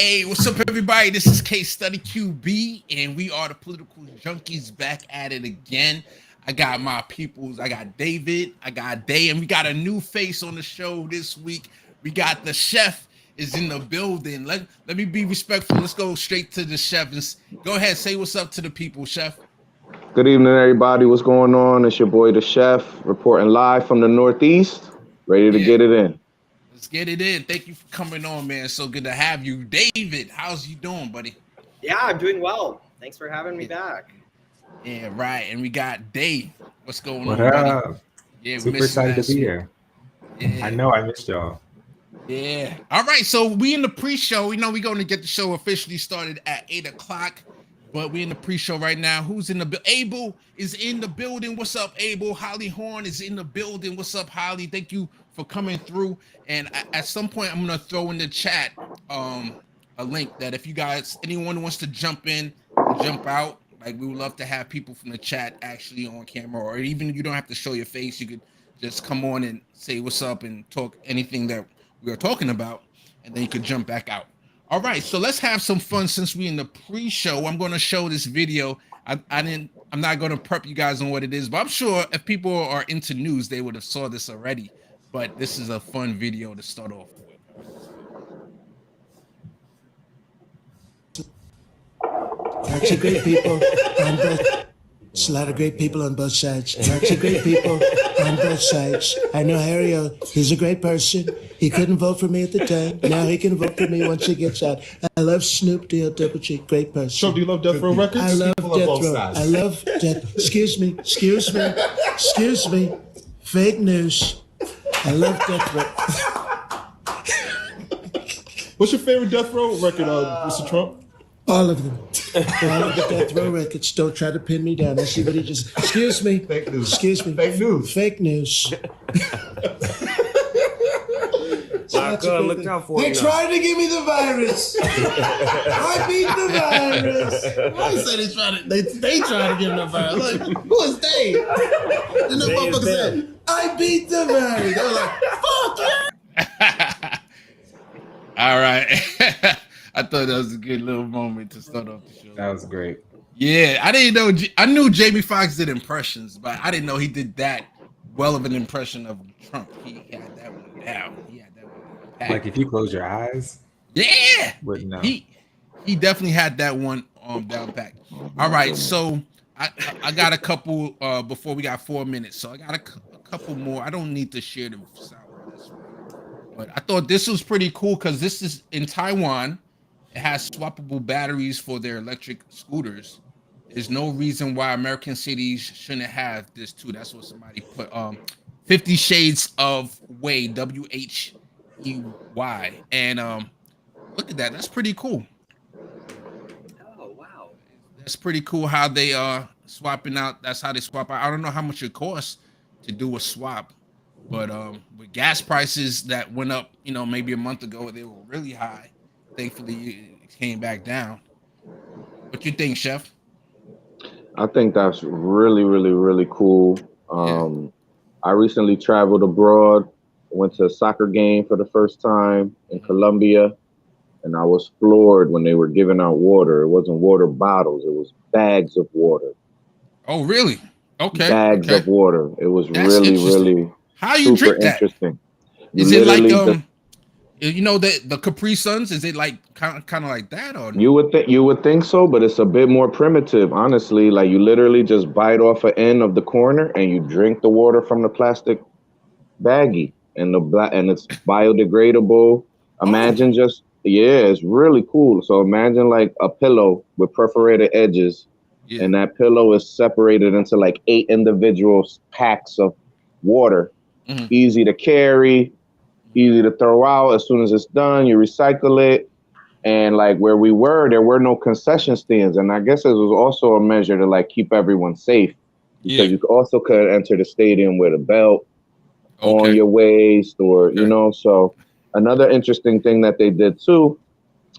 Hey, what's up, everybody? This is Case Study QB, and we are the Political Junkies back at it again. I got my peoples. I got David. I got Day, and we got a new face on the show this week. We got the chef is in the building. Let me be respectful. Let's go straight to the chef. And go ahead, say what's up to the people, chef. Good evening, everybody. What's going on? It's your boy, the chef, reporting live from the Northeast. Ready to get it in. Let's get it in. Thank you for coming on, man. So good to have you. David, how's you doing, buddy? Yeah, I'm doing well. Thanks for having me back. Yeah, right. And we got Dave. What's going What on, up? buddy? Yeah, Super excited to be here. Yeah. I know I missed y'all. Yeah. All right. So we in the pre-show. We know we're going to get the show officially started at 8 o'clock, but we in the pre-show right now. Who's in the Abel is in the building. What's up, Abel? Holly Horn is in the building. What's up, Holly? Thank you for coming through. And at some point, I'm going to throw in the chat a link that if you guys, anyone wants to jump in and jump out, like we would love to have people from the chat actually on camera, or even you don't have to show your face. You could just come on and say what's up and talk anything that we are talking about, and then you could jump back out. All right, so let's have some fun since we're in the pre-show. I'm going to show this video. I'm not going to prep you guys on what it is, but I'm sure if people are into news, they would have saw this already. But this is a fun video to start off with. Lots of great people on both. There's a lot of great people on both sides. Lots of great people on both sides. I know Harry. He's a great person. He couldn't vote for me at the time. Now he can vote for me once he gets out. I love Snoop D.L. Double G. Great person. So do you love Death Row Records? I love Death Row. I love Death. Excuse me. Fake news. I love Death Row. What's your favorite Death Row record, Mr. Trump? All of them. All of the Death Row records. Don't try to pin me down. I see what he just. Excuse me. Fake news. Excuse me. Fake news. Fake news. Look out for They tried to give me the virus. I beat the virus. Why you say they tried to? They tried to give me the virus. Like, who is they? And the motherfucker said, "I beat the virus." They were like, "Fuck yeah!" All right. I thought that was a good little moment to start off the show. That was great. Yeah, I didn't know. I knew Jamie Foxx did impressions, but I didn't know he did that well of an impression of Trump. He had that one down. He had that one down. Like if you close your eyes. Yeah. But no. He definitely had that one down pat. All right, so I got a couple before we got 4 minutes, so I got a couple more. I don't need to share the sound on this one, but I thought this was pretty cool because this is in Taiwan. It has swappable batteries for their electric scooters. There's no reason why American cities shouldn't have this too. That's what somebody put. 50 Shades of Way, WHEY, and look at that. That's pretty cool. Oh, wow. That's pretty cool how they are swapping out. That's how they swap out. I don't know how much it costs to do a swap, but with gas prices that went up, maybe a month ago, they were really high. Thankfully, it came back down. What you think, Chef? I think that's really, really, really cool. I recently traveled abroad, went to a soccer game for the first time in Colombia, and I was floored when they were giving out water. It wasn't water bottles, it was bags of water. Oh, really? Okay. Bags of water. It was That's really, interesting. really How you super drink that? interesting. Is it like Literally the Capri Suns? Is it like kind of like that, or You would think so, but it's a bit more primitive, honestly. Like you literally just bite off an end of the corner and you drink the water from the plastic baggie, and it's biodegradable. Imagine it's really cool. So imagine like a pillow with perforated edges, and that pillow is separated into like 8 individual packs of water. Mm-hmm. Easy to carry, easy to throw out. As soon as it's done, you recycle it. And like where we were, there were no concession stands. And I guess it was also a measure to like keep everyone safe. Because you also could enter the stadium with a belt on your waist or, so another interesting thing that they did too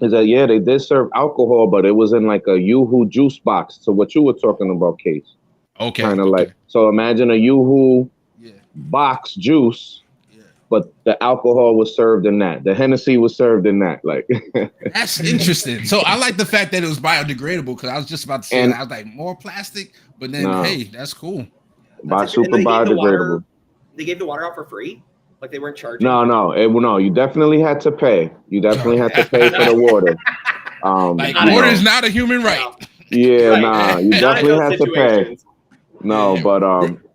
is that, they did serve alcohol, but it was in like a Yoo-Hoo juice box. So what you were talking about, Case. Okay. Kind of like, so imagine a Yoo-Hoo box juice but the alcohol was served in that. The Hennessy was served in that. Like That's interesting. So I like the fact that it was biodegradable because I was just about to say And- that. I was like more plastic, but then No. hey, that's cool. That's super interesting. And biodegradable. They gave the water out for free? Like they weren't charging? No. You definitely had to pay. You definitely had to pay for the water. Like you water know. is not a human right. Yeah, Right. nah. You Not in definitely those had to pay. situations. No, Yeah. but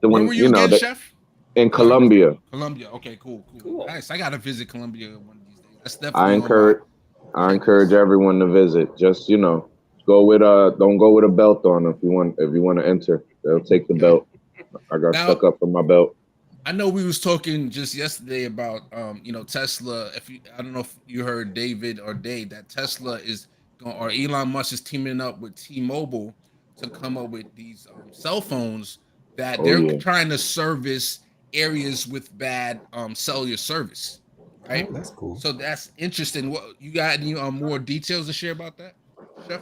Where were you again, Chef? in Colombia, Colombia. Okay, cool. Nice. I gotta visit Colombia one of these days. That's definitely I encourage everyone to visit. Just go with don't go with a belt on if you want to enter. They'll take the belt. I got stuck up for my belt. I know we was talking just yesterday about Tesla. I don't know if you heard David or Dave that Tesla or Elon Musk is teaming up with T-Mobile to come up with these cell phones that they're trying to service areas with bad cellular service, right? Oh, that's cool. So that's interesting. What you got? Any more details to share about that, Chef?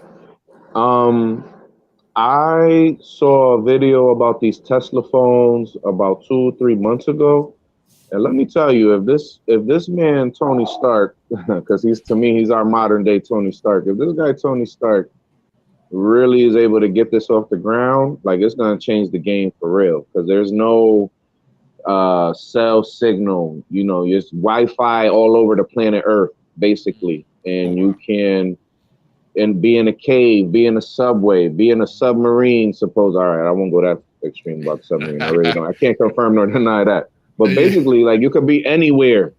I saw a video about these Tesla phones about 2-3 months ago, and let me tell you, if this man Tony Stark, because he's our modern day Tony Stark. If this guy Tony Stark really is able to get this off the ground, like it's gonna change the game for real. Because there's no cell signal, it's Wi-Fi all over the planet Earth, basically, and you can. And be in a cave, be in a subway, be in a submarine. All right, I won't go that extreme about the submarine. I really don't. I can't confirm nor deny that. But basically, like you could be anywhere,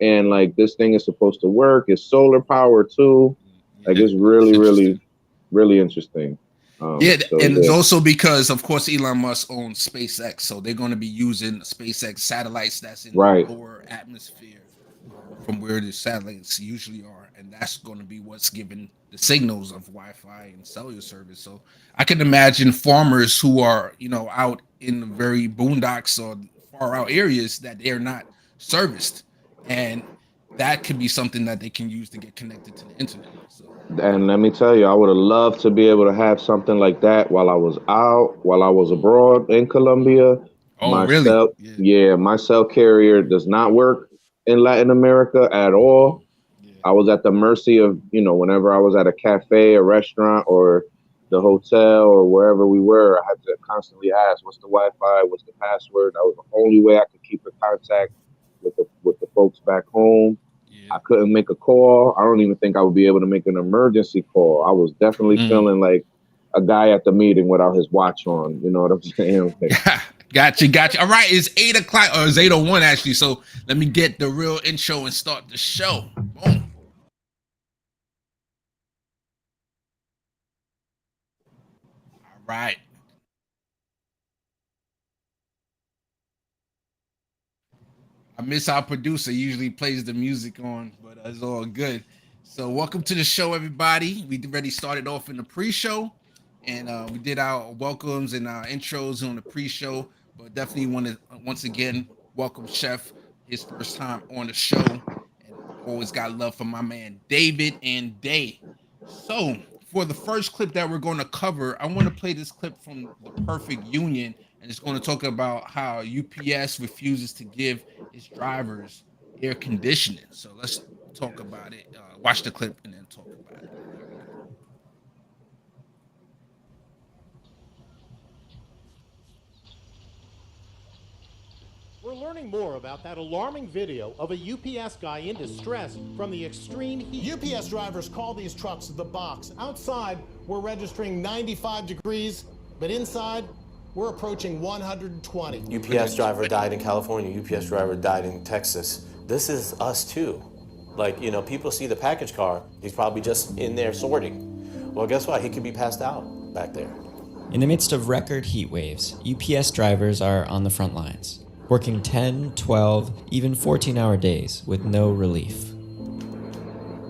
and like this thing is supposed to work. It's solar power too. Like it's really, really, really interesting. It's also because, of course, Elon Musk owns SpaceX, so they're going to be using SpaceX satellites that's in the lower atmosphere from where the satellites usually are, and that's going to be what's giving the signals of Wi-Fi and cellular service. So I can imagine farmers who are out in the very boondocks or far out areas that they're not serviced, and that could be something that they can use to get connected to the internet. So. And let me tell you, I would have loved to be able to have something like that while I was abroad in Colombia. Oh, really? Yeah, my cell carrier does not work in Latin America at all. I was at the mercy of, whenever I was at a cafe, a restaurant, or the hotel, or wherever we were, I had to constantly ask, what's the Wi-Fi, what's the password? That was the only way I could keep in contact with the folks back home. I couldn't make a call. I don't even think I would be able to make an emergency call. I was definitely feeling like a guy at the meeting without his watch on. You know what I'm saying? Gotcha. All right, it's 8:00 or it's 8:01 actually. So let me get the real intro and start the show. Boom. All right. I miss our producer. He usually plays the music on, but it's all good. So welcome to the show, everybody. We already started off in the pre-show, and we did our welcomes and our intros on the pre-show. But definitely want to once again welcome Chef, his first time on the show, and always got love for my man David and Day. So for the first clip that we're going to cover, I want to play this clip from The Perfect Union, and it's going to talk about how UPS refuses to give its drivers air conditioning. So let's talk about it. Watch the clip and then talk about it. We're learning more about that alarming video of a UPS guy in distress from the extreme heat. UPS drivers call these trucks the box. Outside, we're registering 95 degrees, but inside, we're approaching 120. UPS driver died in California, UPS driver died in Texas. This is us too. Like, people see the package car, he's probably just in there sorting. Well, guess what? He could be passed out back there. In the midst of record heat waves, UPS drivers are on the front lines, working 10, 12, even 14-hour days with no relief.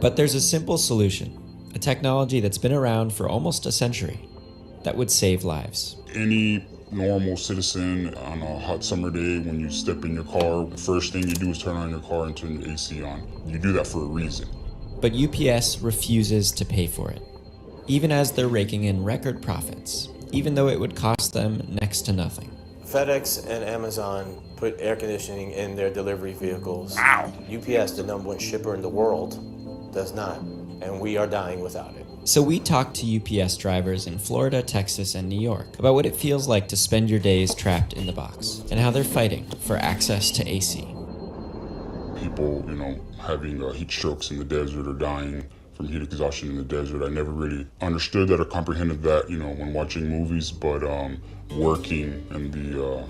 But there's a simple solution, a technology that's been around for almost a century that would save lives. Any normal citizen on a hot summer day, when you step in your car, the first thing you do is turn on your car and turn your AC on. You do that for a reason. But UPS refuses to pay for it, even as they're raking in record profits, even though it would cost them next to nothing. FedEx and Amazon put air conditioning in their delivery vehicles. Wow. UPS, the #1 shipper in the world, does not, and we are dying without it. So we talked to UPS drivers in Florida, Texas, and New York about what it feels like to spend your days trapped in the box and how they're fighting for access to AC. People, having heat strokes in the desert or dying from heat exhaustion in the desert. I never really understood that or comprehended that, when watching movies, but working in the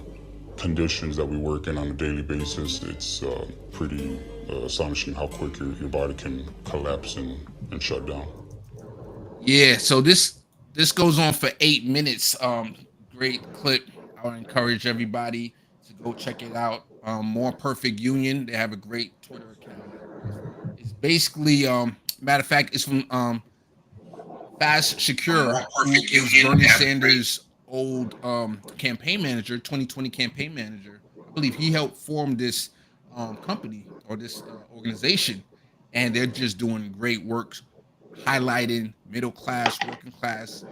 conditions that we work in on a daily basis, it's pretty astonishing how quick your body can collapse and shut down. Yeah, so this goes on for 8 minutes. Great clip. I would encourage everybody to go check it out. More Perfect Union. They have a great Twitter account. It's basically, matter of fact, it's from Fast Shakir, who is Bernie Sanders' old campaign manager, 2020 campaign manager. I believe he helped form this company or this organization, and they're just doing great work, highlighting middle class, working class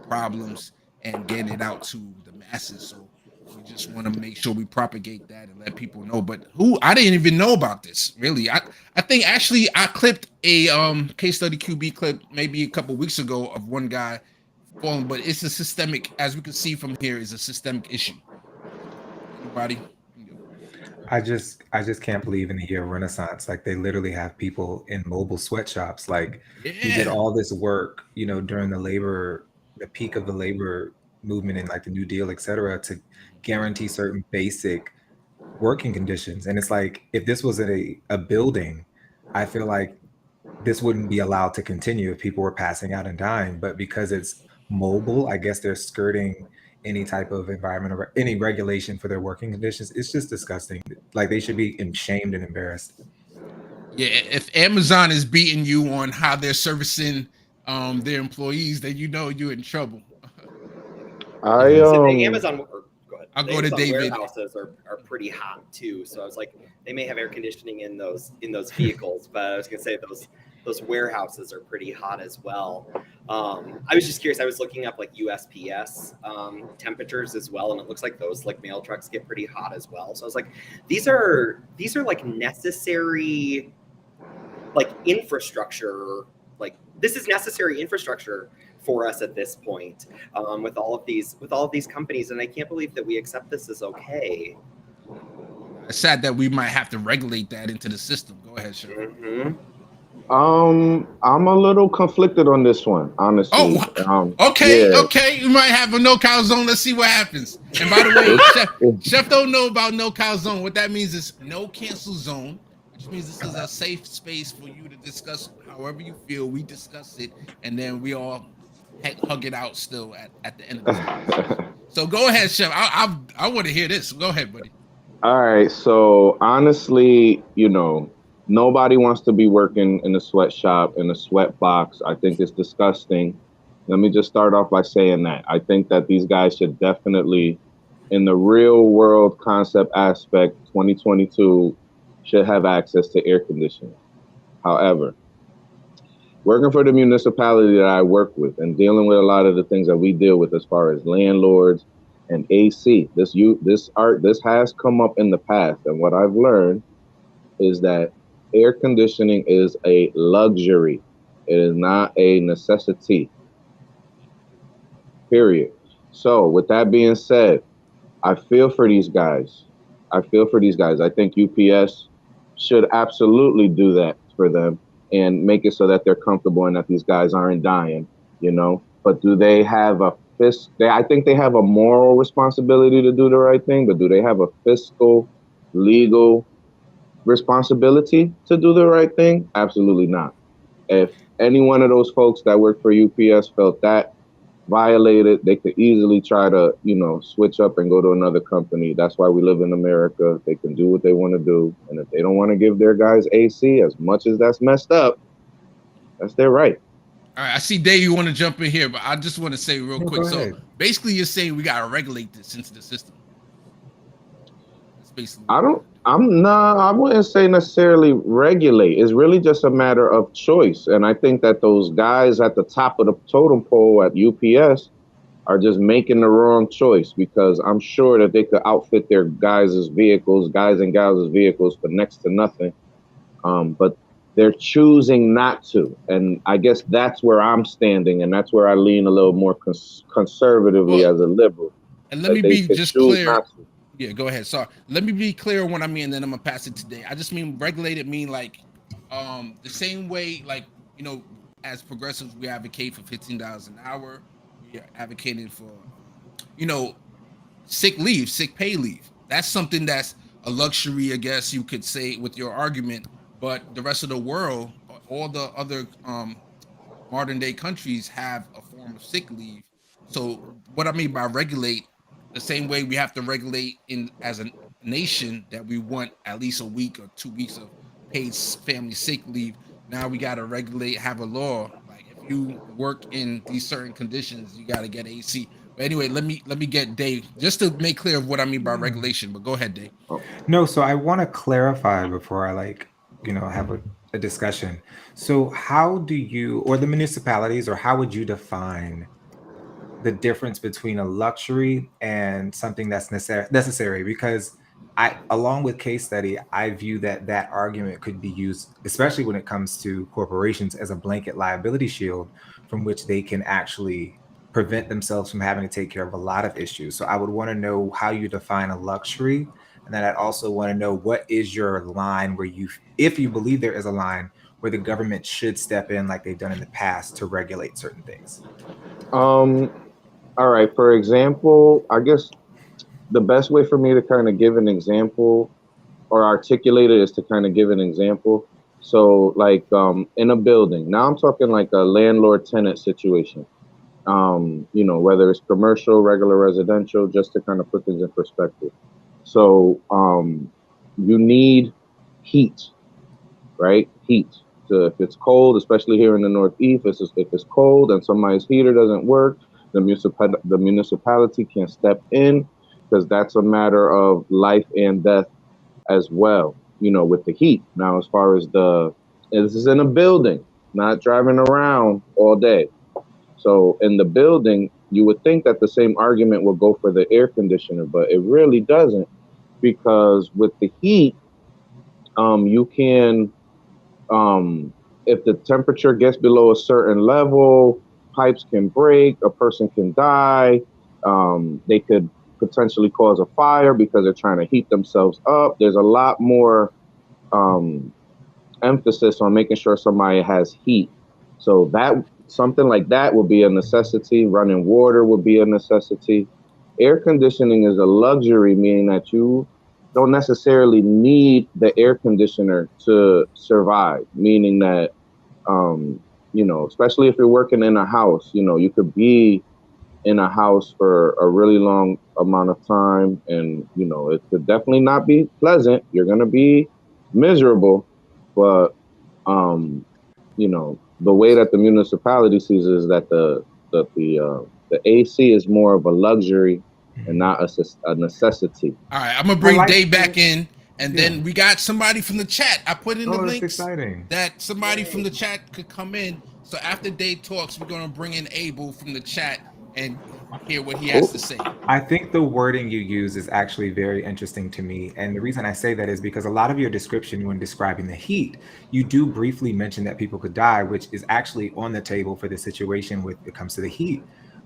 problems and getting it out to the masses. So we just want to make sure we propagate that and let people know. But I didn't even know about this, really. I think actually I clipped a case study QB clip maybe a couple weeks ago of one guy falling, but it's a systemic, as we can see from here, is a systemic issue. Anybody? I just can't believe in the year of Renaissance, like they literally have people in mobile sweatshops. Like he did all this work, during the peak of the labor movement and like the New Deal, et cetera, to guarantee certain basic working conditions. And it's like, if this was a building, I feel like this wouldn't be allowed to continue if people were passing out and dying. But because it's mobile, I guess they're skirting any type of environment or any regulation for their working conditions. It's just disgusting. Like they should be shamed and embarrassed. Yeah, if Amazon is beating you on how they're servicing their employees, then you're in trouble. The Amazon. Go ahead. I'll go to David. Warehouses are pretty hot too, so I was like, they may have air conditioning in those vehicles, but I was gonna say those warehouses are pretty hot as well. I was just curious. I was looking up like USPS temperatures as well, and it looks like those like mail trucks get pretty hot as well. So I was like, these are like necessary like infrastructure. Like this is necessary infrastructure for us at this point with all of these companies, and I can't believe that we accept this as okay. It's sad that we might have to regulate that into the system. Go ahead, Chef. Mm-hmm. I'm a little conflicted on this one, honestly. Okay. You might have a no-cow zone. Let's see what happens. And by the way, Chef don't know about no-cow zone. What that means is no cancel zone, which means this is a safe space for you to discuss however you feel. We discuss it, and then we all hug it out still at the end of the So go ahead, Chef. I want to hear this. Go ahead, buddy. All right. So honestly, nobody wants to be working in a sweatshop, in a sweat box. I think it's disgusting. Let me just start off by saying that. I think that these guys should definitely, in the real world concept aspect, 2022, should have access to air conditioning. However, working for the municipality that I work with and dealing with a lot of the things that we deal with as far as landlords and AC, this has come up in the past. And what I've learned is that air conditioning is a luxury. It is not a necessity. Period. So with that being said, I feel for these guys. I think UPS should absolutely do that for them and make it so that they're comfortable and that these guys aren't dying, But do they have I think they have a moral responsibility to do the right thing, but do they have a fiscal, legal responsibility to do the right thing? Absolutely not. If any one of those folks that work for UPS felt that violated, they could easily try to, switch up and go to another company. That's why we live in America. They can do what they want to do. And if they don't want to give their guys AC, as much as that's messed up, that's their right. All right, I see Dave, you want to jump in here, but I just want to say real quick. So basically you're saying we got to regulate this into the system. That's basically I wouldn't say necessarily regulate. It's really just a matter of choice. And I think that those guys at the top of the totem pole at UPS are just making the wrong choice, because I'm sure that they could outfit their guys' vehicles, guys and gals' vehicles, for next to nothing. But they're choosing not to. And I guess that's where I'm standing, and that's where I lean a little more conservatively as a liberal. And let me they be could just choose clear. not to. Yeah, go ahead. Sorry. Let me be clear on what I mean, and then I'm gonna pass it today. I just mean regulated mean like the same way, like, you know, as progressives we advocate for $15 an hour. We are advocating for you know, sick leave, sick pay leave. That's something that's a luxury, I guess you could say, with your argument. But the rest of the world, all the other modern day countries have a form of sick leave. So what I mean by regulate, the same way we have to regulate in as a nation that we want at least a week or 2 weeks of paid family sick leave. Now we got to regulate, have a law like if you work in these certain conditions, you got to get AC. But anyway, let me get Dave just to make clear of what I mean by regulation. But go ahead, Dave. No, so I want to clarify before I have a discussion. So how do you, or the municipalities, or how would you define the difference between a luxury and something that's necessary? Because along with case study, I view that argument could be used, especially when it comes to corporations, as a blanket liability shield from which they can actually prevent themselves from having to take care of a lot of issues. So I would want to know how you define a luxury. And then I'd also want to know, what is your line where if you believe there is a line where the government should step in like they've done in the past to regulate certain things? All right. For example, I guess the best way for me to kind of give an example or articulate it is to kind of give an example. So like in a building, now I'm talking like a landlord tenant situation. Whether it's commercial, regular residential, just to kind of put things in perspective. So you need heat, right? Heat. So if it's cold, especially here in the Northeast, if it's cold and somebody's heater doesn't work, the municipality can step in, because that's a matter of life and death as well, with the heat. Now, as far as this is in a building, not driving around all day. So in the building, you would think that the same argument will go for the air conditioner, but it really doesn't, because with the heat, you can, if the temperature gets below a certain level, pipes can break, a person can die, they could potentially cause a fire because they're trying to heat themselves up. There's a lot more emphasis on making sure somebody has heat. So that something like that will be a necessity. Running water will be a necessity. Air conditioning is a luxury, meaning that you don't necessarily need the air conditioner to survive, meaning that, especially if you're working in a house, you could be in a house for a really long amount of time, and, it could definitely not be pleasant. You're going to be miserable, but, the way that the municipality sees it is that the AC is more of a luxury and not a necessity. All right, I'm gonna bring Dave back in, and then we got somebody from the chat. I put in the links exciting. that somebody from the chat could come in. So after Dave talks, we're gonna bring in Abel from the chat and hear what he has to say. I think the wording you use is actually very interesting to me. And the reason I say that is because a lot of your description when describing the heat, you do briefly mention that people could die, which is actually on the table for the situation when it comes to the heat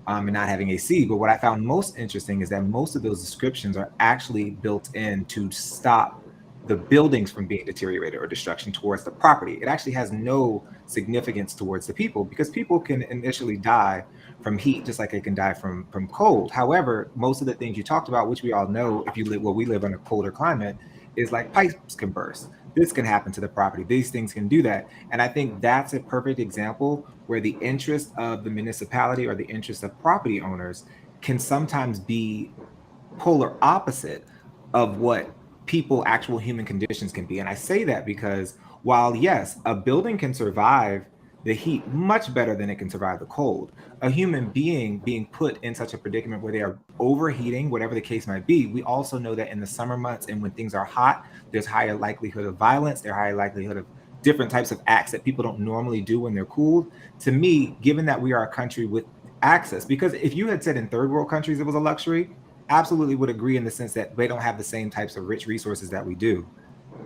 and not having AC. But what I found most interesting is that most of those descriptions are actually built in to stop the buildings from being deteriorated or destruction towards the property. It actually has no significance towards the people, because people can initially die from heat just like they can die from cold. However, most of the things you talked about, which we all know, if you live where we live in a colder climate, is like pipes can burst. This can happen to the property. These things can do that. And I think that's a perfect example where the interest of the municipality or the interest of property owners can sometimes be polar opposite of what actual human conditions can be. And I say that because while, yes, a building can survive the heat much better than it can survive the cold, a human being put in such a predicament where they are overheating, whatever the case might be, we also know that in the summer months and when things are hot, there's higher likelihood of violence, there's higher likelihood of different types of acts that people don't normally do when they're cooled. To me, given that we are a country with access. Because if you had said in third world countries it was a luxury, absolutely would agree in the sense that they don't have the same types of rich resources that we do.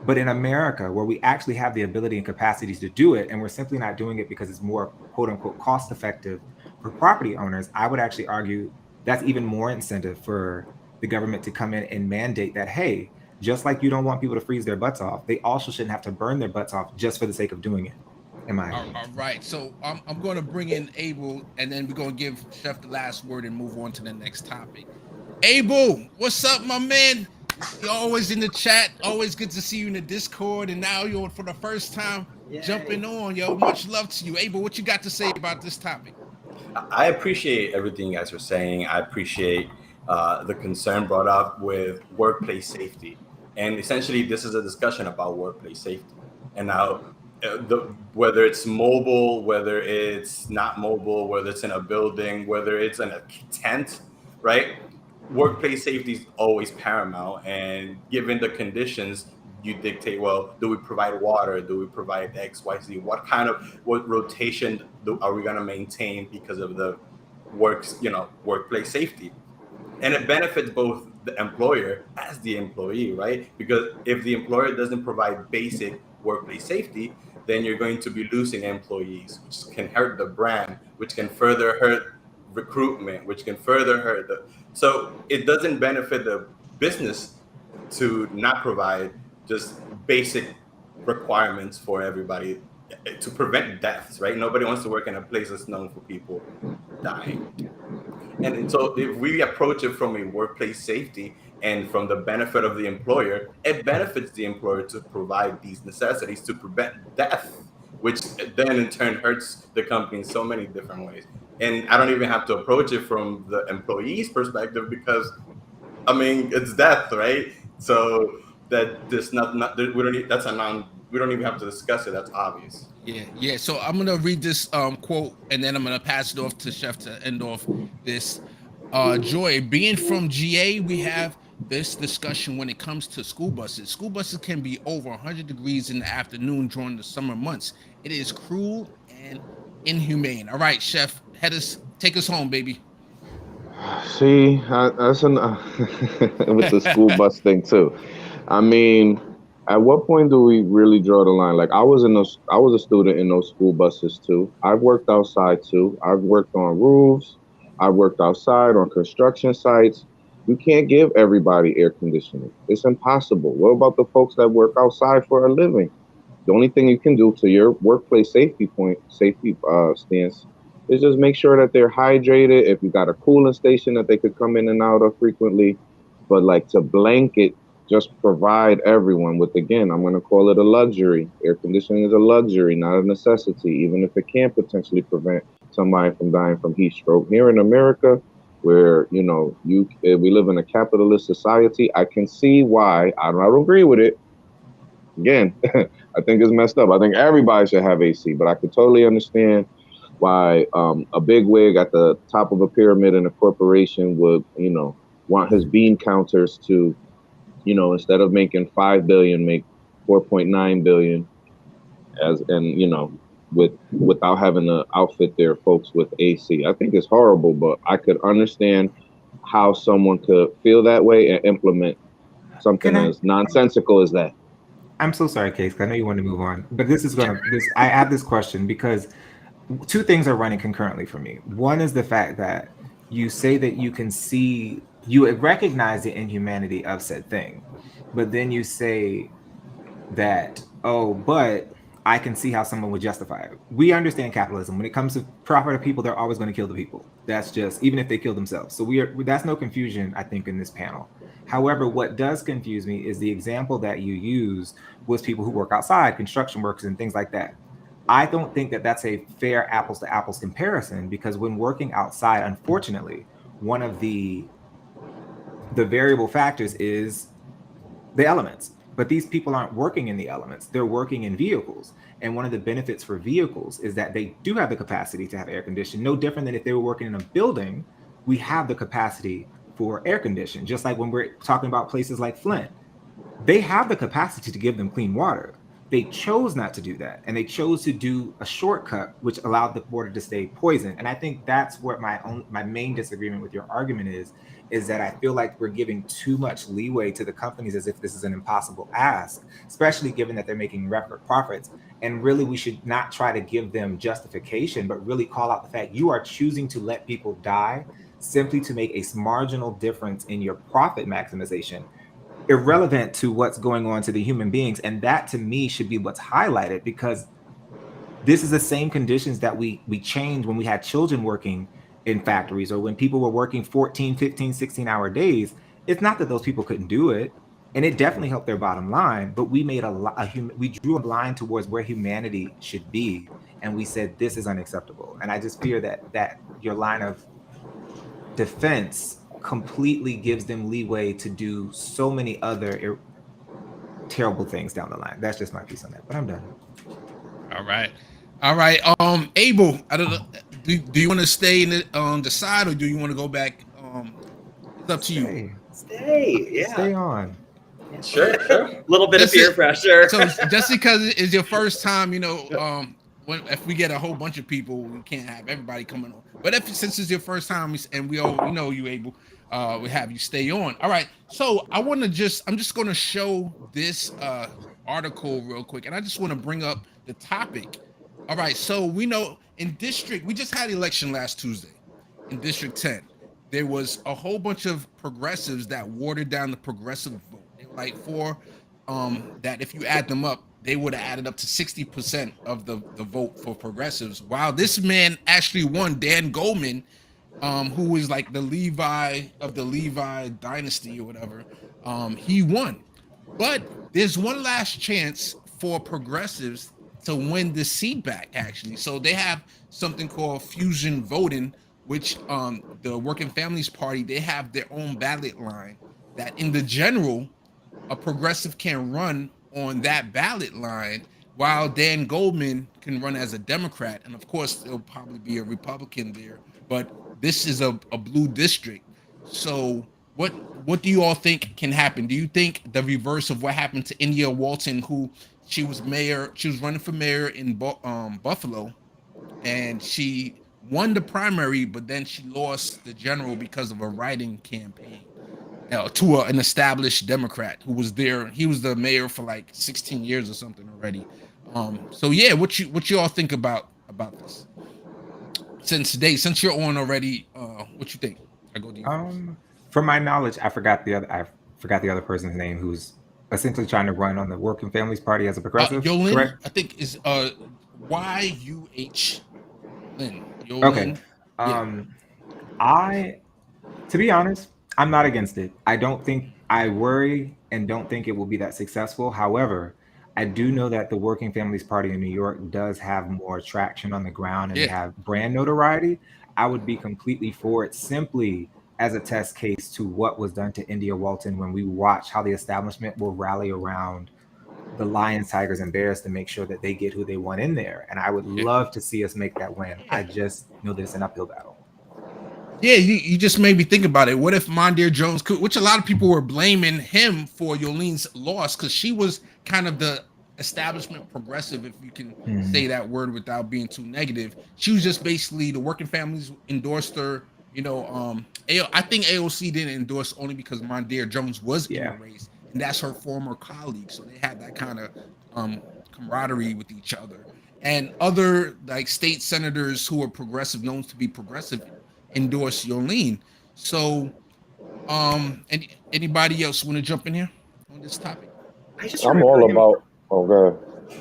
But in America, where we actually have the ability and capacities to do it, and we're simply not doing it because it's more quote unquote cost effective for property owners, I would actually argue that's even more incentive for the government to come in and mandate that, hey, just like you don't want people to freeze their butts off, they also shouldn't have to burn their butts off just for the sake of doing it, in my opinion. All right. So I'm going to bring in Abel, and then we're going to give Chef the last word and move on to the next topic. Abel, what's up, my man? You're always in the chat. Always good to see you in the Discord. And now you're for the first time jumping on, yo. Much love to you. Abel, what you got to say about this topic? I appreciate everything you guys are saying. I appreciate the concern brought up with workplace safety. And essentially, this is a discussion about workplace safety. And now, whether it's mobile, whether it's not mobile, whether it's in a building, whether it's in a tent, right? Workplace safety is always paramount, and given the conditions, you dictate, well, do we provide water? Do we provide X, Y, Z? What rotation are we going to maintain because of the workplace safety? And it benefits both the employer as the employee, right? Because if the employer doesn't provide basic workplace safety, then you're going to be losing employees, which can hurt the brand, which can further hurt recruitment, which can further hurt so it doesn't benefit the business to not provide just basic requirements for everybody to prevent deaths, right? Nobody wants to work in a place that's known for people dying. And so if we approach it from a workplace safety and from the benefit of the employer, it benefits the employer to provide these necessities to prevent death, which then in turn hurts the company in so many different ways. And I don't even have to approach it from the employee's perspective because, I mean, it's death, right? So that there's we don't even have to discuss it. That's obvious. Yeah. So I'm gonna read this quote, and then I'm gonna pass it off to Chef to end off this. Joy, being from GA, we have this discussion when it comes to school buses. School buses can be over 100 degrees in the afternoon during the summer months. It is cruel and inhumane. All right, Chef, take us home, baby. See, that's with the school bus thing too. I mean, at what point do we really draw the line? Like I was a student in those school buses too. I've worked outside too. I've worked on roofs. I've worked outside on construction sites. You can't give everybody air conditioning. It's impossible. What about the folks that work outside for a living? The only thing you can do to your workplace safety stance is just make sure that they're hydrated. If you got a cooling station that they could come in and out of frequently, but like to blanket, just provide everyone with, again, I'm going to call it a luxury. Air conditioning is a luxury, not a necessity, even if it can potentially prevent somebody from dying from heat stroke. Here in America, where, we live in a capitalist society, I can see why. I don't agree with it. Again, I think it's messed up. I think everybody should have AC, but I could totally understand why a big wig at the top of a pyramid in a corporation would, want his bean counters to, instead of making 5 billion, make 4.9 billion, without having to outfit their folks with AC. I think it's horrible, but I could understand how someone could feel that way and implement something as nonsensical as that. I'm so sorry, Case, because I know you want to move on, but I have this question because two things are running concurrently for me. One is the fact that you say that you recognize the inhumanity of said thing, but then you say that, but I can see how someone would justify it. We understand capitalism. When it comes to profit of people, they're always going to kill the people. That's just, even if they kill themselves. So that's no confusion, I think, in this panel. However, what does confuse me is the example that you use was people who work outside, construction workers and things like that. I don't think that that's a fair apples to apples comparison, because when working outside, unfortunately, one of the variable factors is the elements. But these people aren't working in the elements. They're working in vehicles. And one of the benefits for vehicles is that they do have the capacity to have air conditioning. No different than if they were working in a building, we have the capacity for air conditioning. Just like when we're talking about places like Flint, they have the capacity to give them clean water. They chose not to do that, and they chose to do a shortcut, which allowed the border to stay poisoned. And I think that's what my main disagreement with your argument is that I feel like we're giving too much leeway to the companies as if this is an impossible ask, especially given that they're making record profits. And really, we should not try to give them justification, but really call out the fact you are choosing to let people die simply to make a marginal difference in your profit maximization, irrelevant to what's going on to the human beings. And that to me should be what's highlighted, because this is the same conditions that we changed when we had children working in factories, or when people were working 14, 15, 16-hour days. It's not that those people couldn't do it, and it definitely helped their bottom line, but we made we drew a line towards where humanity should be, and we said this is unacceptable. And I just fear that your line of defense completely gives them leeway to do so many other terrible things down the line. That's just my piece on that, but I'm done. All right. Abel, I don't know, do you want to stay on the side, or do you want to go back? It's up to you. Stay on. Sure. A little bit of peer pressure. So just because it's your first time, if we get a whole bunch of people, we can't have everybody coming on. But since it's your first time, and we know you, Abel, we have you stay on. All right. So I'm just going to show this article real quick, and I just want to bring up the topic. All right. So we know we just had election last Tuesday in District 10. There was a whole bunch of progressives that watered down the progressive vote. They were like that if you add them up, they would have added up to 60% of the vote for progressives. While this man actually won, Dan Goldman, who was like the Levi of the Levi dynasty or whatever, he won. But there's one last chance for progressives to win the seat back, actually. So they have something called fusion voting, which the Working Families Party, they have their own ballot line that in the general, a progressive can run on that ballot line, while Dan Goldman can run as a Democrat. And of course, there'll probably be a Republican there, but this is a blue district. So what do you all think can happen? Do you think the reverse of what happened to India Walton, who she was running for mayor in Buffalo, and she won the primary, but then she lost the general because of a write-in campaign to an established Democrat who was there. He was the mayor for like 16 years or something already. So yeah, what you all think about this? Since you're on already, what you think? I go to you. From my knowledge, I forgot the other person's name who's essentially trying to run on the Working Families Party as a progressive. Yolyn, correct? I think is YUH Lynn. Yolyn. Okay. To be honest, I'm not against it. I worry and don't think it will be that successful. However, I do know that the Working Families Party in New York does have more traction on the ground, and they have brand notoriety. I would be completely for it, simply as a test case to what was done to India Walton, when we watch how the establishment will rally around the Lions, Tigers, and Bears to make sure that they get who they want in there. And I would love to see us make that win. I just know that it's an uphill battle. Yeah, you just made me think about it. What if Mondaire Jones could, which a lot of people were blaming him for Yolene's loss, because she was kind of the establishment progressive, if you can say that word without being too negative. She was just basically, the Working Families endorsed her. I think AOC didn't endorse only because Mondaire Jones was in the race, and that's her former colleague. So they had that kind of camaraderie with each other. And other like state senators who are progressive, known to be progressive, endorse Yolene. So anybody else want to jump in here on this topic? I'm all about God.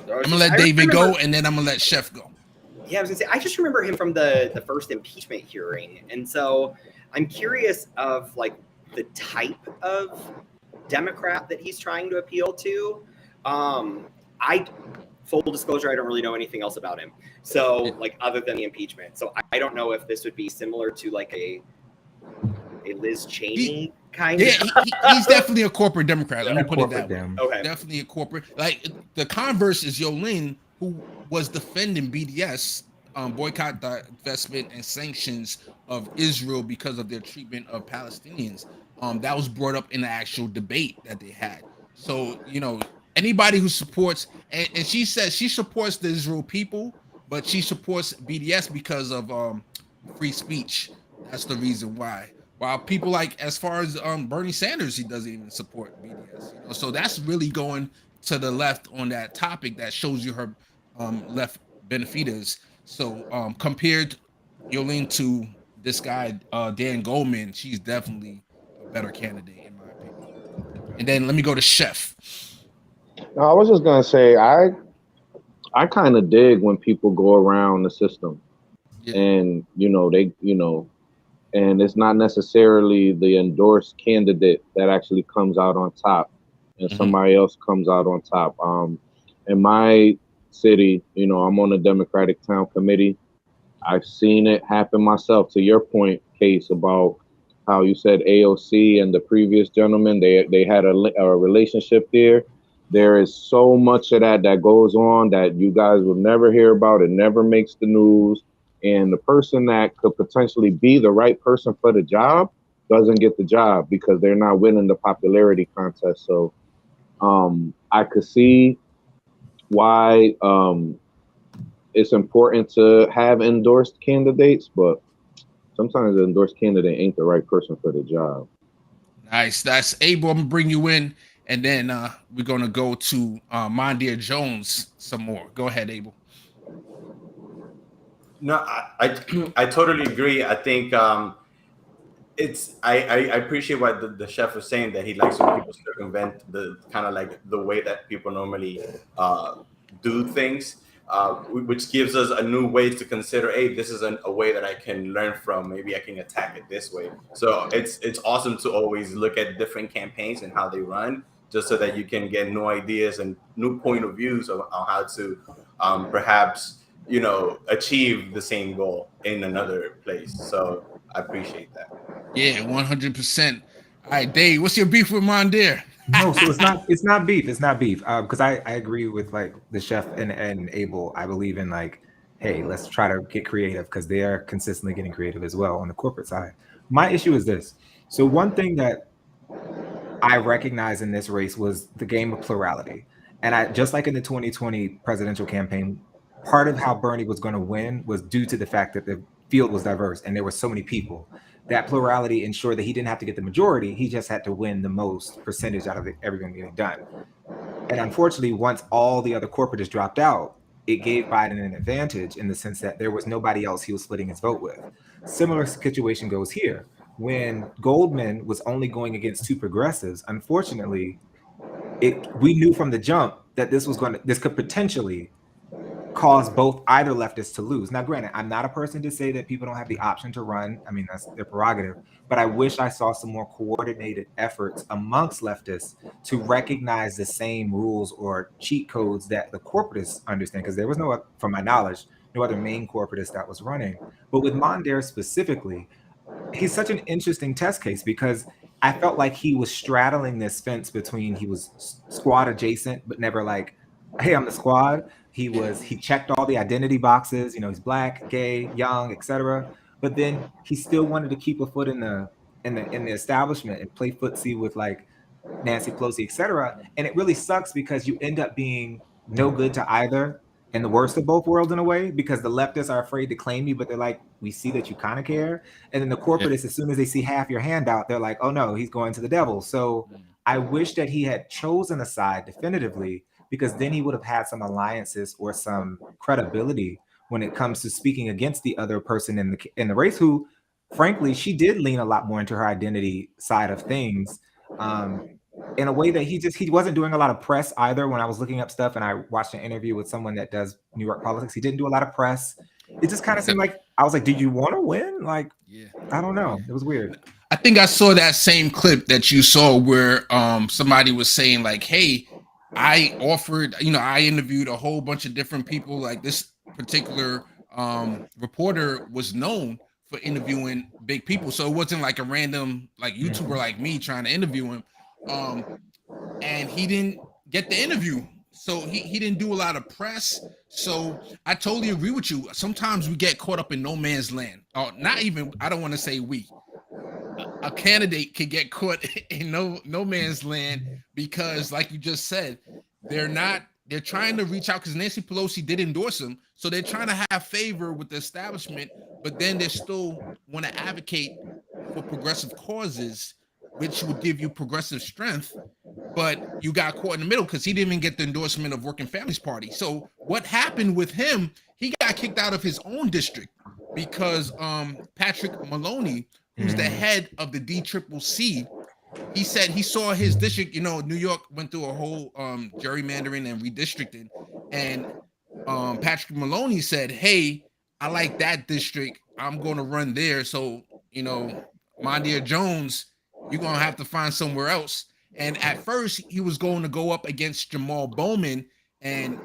I'm gonna let David go, and then I'm gonna let Chef go. Yeah, I was gonna say, I just remember him from the first impeachment hearing, and so I'm curious of like the type of Democrat that he's trying to appeal to. Full disclosure, I don't really know anything else about him. So like other than the impeachment. So I don't know if this would be similar to like a Liz Cheney kind of. He's definitely a corporate Democrat. Let me put it that way. Okay. Definitely a corporate. Like the converse is Yolene, who was defending BDS, boycott, divestment, and sanctions of Israel because of their treatment of Palestinians. That was brought up in the actual debate that they had. So anybody who supports, and she says she supports the Israel people, but she supports BDS because of free speech. That's the reason why. While people like, as far as Bernie Sanders, he doesn't even support BDS. So that's really going to the left on that topic. That shows you her left benefitas. So compared Yolene to this guy Dan Goldman, she's definitely a better candidate in my opinion. And then let me go to Chef. No, I was just gonna say I kind of dig when people go around the system, and and it's not necessarily the endorsed candidate that actually comes out on top, and somebody else comes out on top. In my city, I'm on the Democratic Town Committee. I've seen it happen myself. To your point, Case, about how you said AOC and the previous gentleman, they had a relationship there. There is so much of that goes on that you guys will never hear about. It never makes the news. And the person that could potentially be the right person for the job doesn't get the job because they're not winning the popularity contest. So I could see why it's important to have endorsed candidates, but sometimes the endorsed candidate ain't the right person for the job. Nice. That's Abel. I'm going to bring you in. And then we're going to go to Mondia Jones some more. Go ahead, Abel. No, I totally agree. I think it's I appreciate what the chef was saying, that he likes when people circumvent the kind of like the way that people normally do things, which gives us a new way to consider, hey, this is a way that I can learn from. Maybe I can attack it this way. So it's awesome to always look at different campaigns and how they run, just so that you can get new ideas and new point of views on how to perhaps achieve the same goal in another place. So I appreciate that. Yeah, 100%. All right, Dave, what's your beef with Mondir? No, so it's not beef. It's not beef. Because I agree with like the chef and Abel. I believe in like, hey, let's try to get creative, because they are consistently getting creative as well on the corporate side. My issue is this. So one thing that I recognize in this race was the game of plurality. And I, just like in the 2020 presidential campaign, part of how Bernie was going to win was due to the fact that the field was diverse and there were so many people. That plurality ensured that he didn't have to get the majority. He just had to win the most percentage out of everything getting done. And unfortunately, once all the other corporatists dropped out, it gave Biden an advantage in the sense that there was nobody else he was splitting his vote with. Similar situation goes here. When Goldman was only going against two progressives, unfortunately, we knew from the jump that this could potentially cause either leftists to lose. Now, granted, I'm not a person to say that people don't have the option to run. I mean, that's their prerogative. But I wish I saw some more coordinated efforts amongst leftists to recognize the same rules or cheat codes that the corporatists understand, because there was no, from my knowledge, no other main corporatist that was running. But with Mondir specifically, he's such an interesting test case, because I felt like he was straddling this fence between he was squad adjacent, but never like, hey, I'm the squad. He checked all the identity boxes, he's black, gay, young, etc. But then he still wanted to keep a foot in the establishment and play footsie with like Nancy Pelosi, etc. And it really sucks, because you end up being no good to either, and the worst of both worlds in a way, because the leftists are afraid to claim you, but they're like, we see that you kind of care. And then the corporatists, as soon as they see half your handout, they're like, oh no, he's going to the devil. So I wish that he had chosen a side definitively, because then he would have had some alliances or some credibility when it comes to speaking against the other person in the race, who, frankly, she did lean a lot more into her identity side of things, in a way that he wasn't doing a lot of press either. When I was looking up stuff and I watched an interview with someone that does New York politics, he didn't do a lot to it just kind of seemed like, I was like, do you want to win? Like, yeah, I don't know. It was weird. I think I saw that same clip that you saw where somebody was saying like, hey, I offered, I interviewed a whole bunch of different people. Like this particular reporter was known for interviewing big people. So it wasn't like a random like YouTuber like me trying to interview him. And he didn't get the interview. So he didn't do a lot of press. So I totally agree with you. Sometimes we get caught up in no man's land. Not even, I don't want to say we. A candidate can get caught in no man's land because, like you just said, they're trying to reach out because Nancy Pelosi did endorse him. So they're trying to have favor with the establishment, but then they still want to advocate for progressive causes, which would give you progressive strength. But you got caught in the middle because he didn't even get the endorsement of Working Families Party. So what happened with him, he got kicked out of his own district because Patrick Maloney, who's the head of the DCCC, he said he saw his district, New York went through a whole gerrymandering and redistricting. And Patrick Maloney said, hey, I like that district. I'm going to run there. So, Mondia Jones, you're going to have to find somewhere else. And at first, he was going to go up against Jamal Bowman. And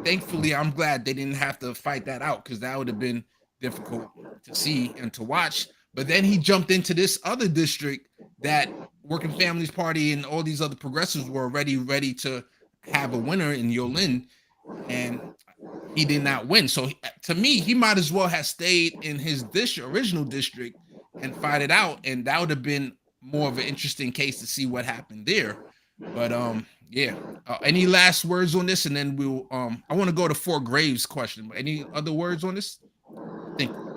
thankfully, I'm glad they didn't have to fight that out because that would have been difficult to see and to watch. But then he jumped into this other district that Working Families Party and all these other progressives were already ready to have a winner in Yolin. And he did not win. So to me, he might as well have stayed in his original district and fight it out. And that would have been more of an interesting case to see what happened there. But any last words on this? And then we'll I want to go to Fort Graves question. Any other words on this?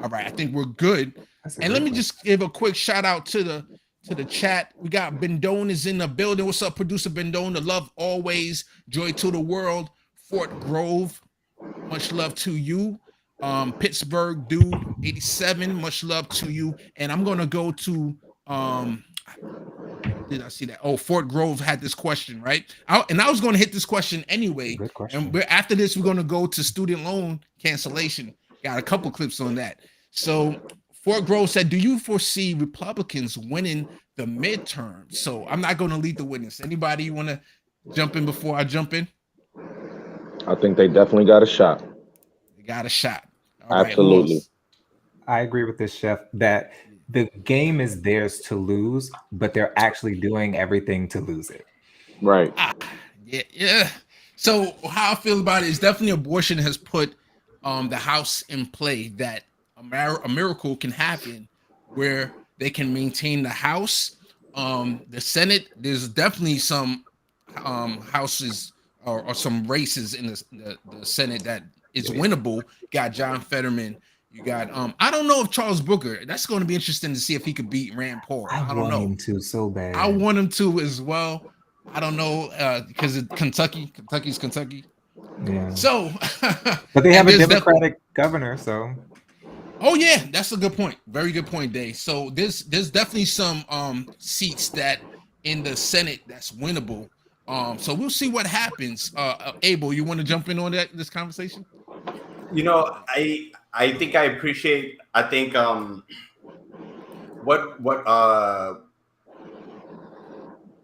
I think we're good. And let me just give a quick shout out to the chat. We got Bendone is in the building. What's up, producer Bendone? The love always, joy to the world. Fort Grove, much love to you. Pittsburgh dude 87, much love to you. And I'm gonna go to did I see that? Oh, Fort Grove had this question, right? I was going to hit this question anyway. Good question. And after this, we're going to go to student loan cancellation. Got a couple clips on that. So Fort Grove said, do you foresee Republicans winning the midterms? So I'm not going to lead the witness. Anybody want to jump in before I jump in? I think they definitely got a shot. They got a shot. All Absolutely. Right, I agree with this, Chef, that the game is theirs to lose, but they're actually doing everything to lose it. Right. Yeah. So how I feel about it is definitely abortion has put the House in play that a miracle can happen where they can maintain the House. The Senate, there's definitely some houses or some races in the Senate that is winnable. Got John Fetterman. You got I don't know if Charles Booker. That's going to be interesting to see if he could beat Rand Paul. I don't know. Him to so bad. I want him to as well. I don't know because Kentucky's Kentucky. Yeah. So, but they have a Democratic governor, so. Oh yeah, that's a good point. Very good point, Dave. So there's definitely some seats that in the Senate that's winnable. So we'll see what happens. Abel, you want to jump in on this conversation? I think I appreciate. I think what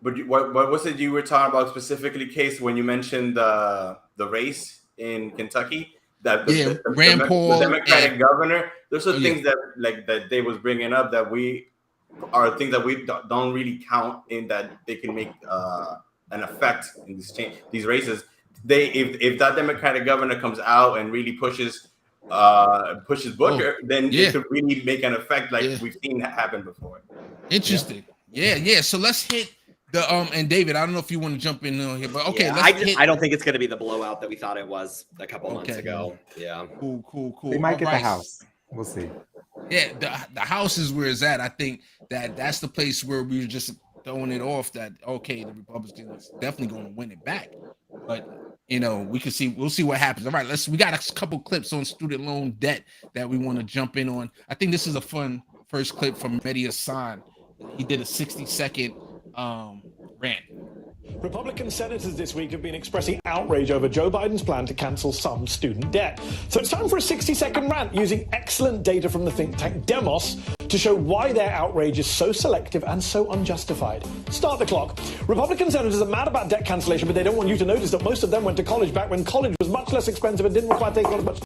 was it you were talking about specifically, Case, when you mentioned the race in Kentucky? The Rand Paul, the Democratic governor. Those are things that they was bringing up that are things that we don't really count in that they can make an effect in these races. If that Democratic governor comes out and really pushes Booker, then it could really make an effect like we've seen happen before. Interesting. Yeah. So let's hit the and David, I don't know if you want to jump in here, but okay. I don't think it's going to be the blowout that we thought it was a couple months ago. Yeah. Cool. They might get the House. We'll see. Yeah, the House is where it's at. I think that's the place where we were just throwing it off that okay, the Republicans definitely going to win it back, but. We'll see what happens. All right, we got a couple clips on student loan debt that we want to jump in on. I think this is a fun first clip from Mehdi Hassan. He did a 60-second rant. Republican senators this week have been expressing outrage over Joe Biden's plan to cancel some student debt. So it's time for a 60-second rant using excellent data from the think tank Demos to show why their outrage is so selective and so unjustified. Start the clock. Republican senators are mad about debt cancellation, but they don't want you to notice that most of them went to college back when college was much less expensive and didn't require taking on as much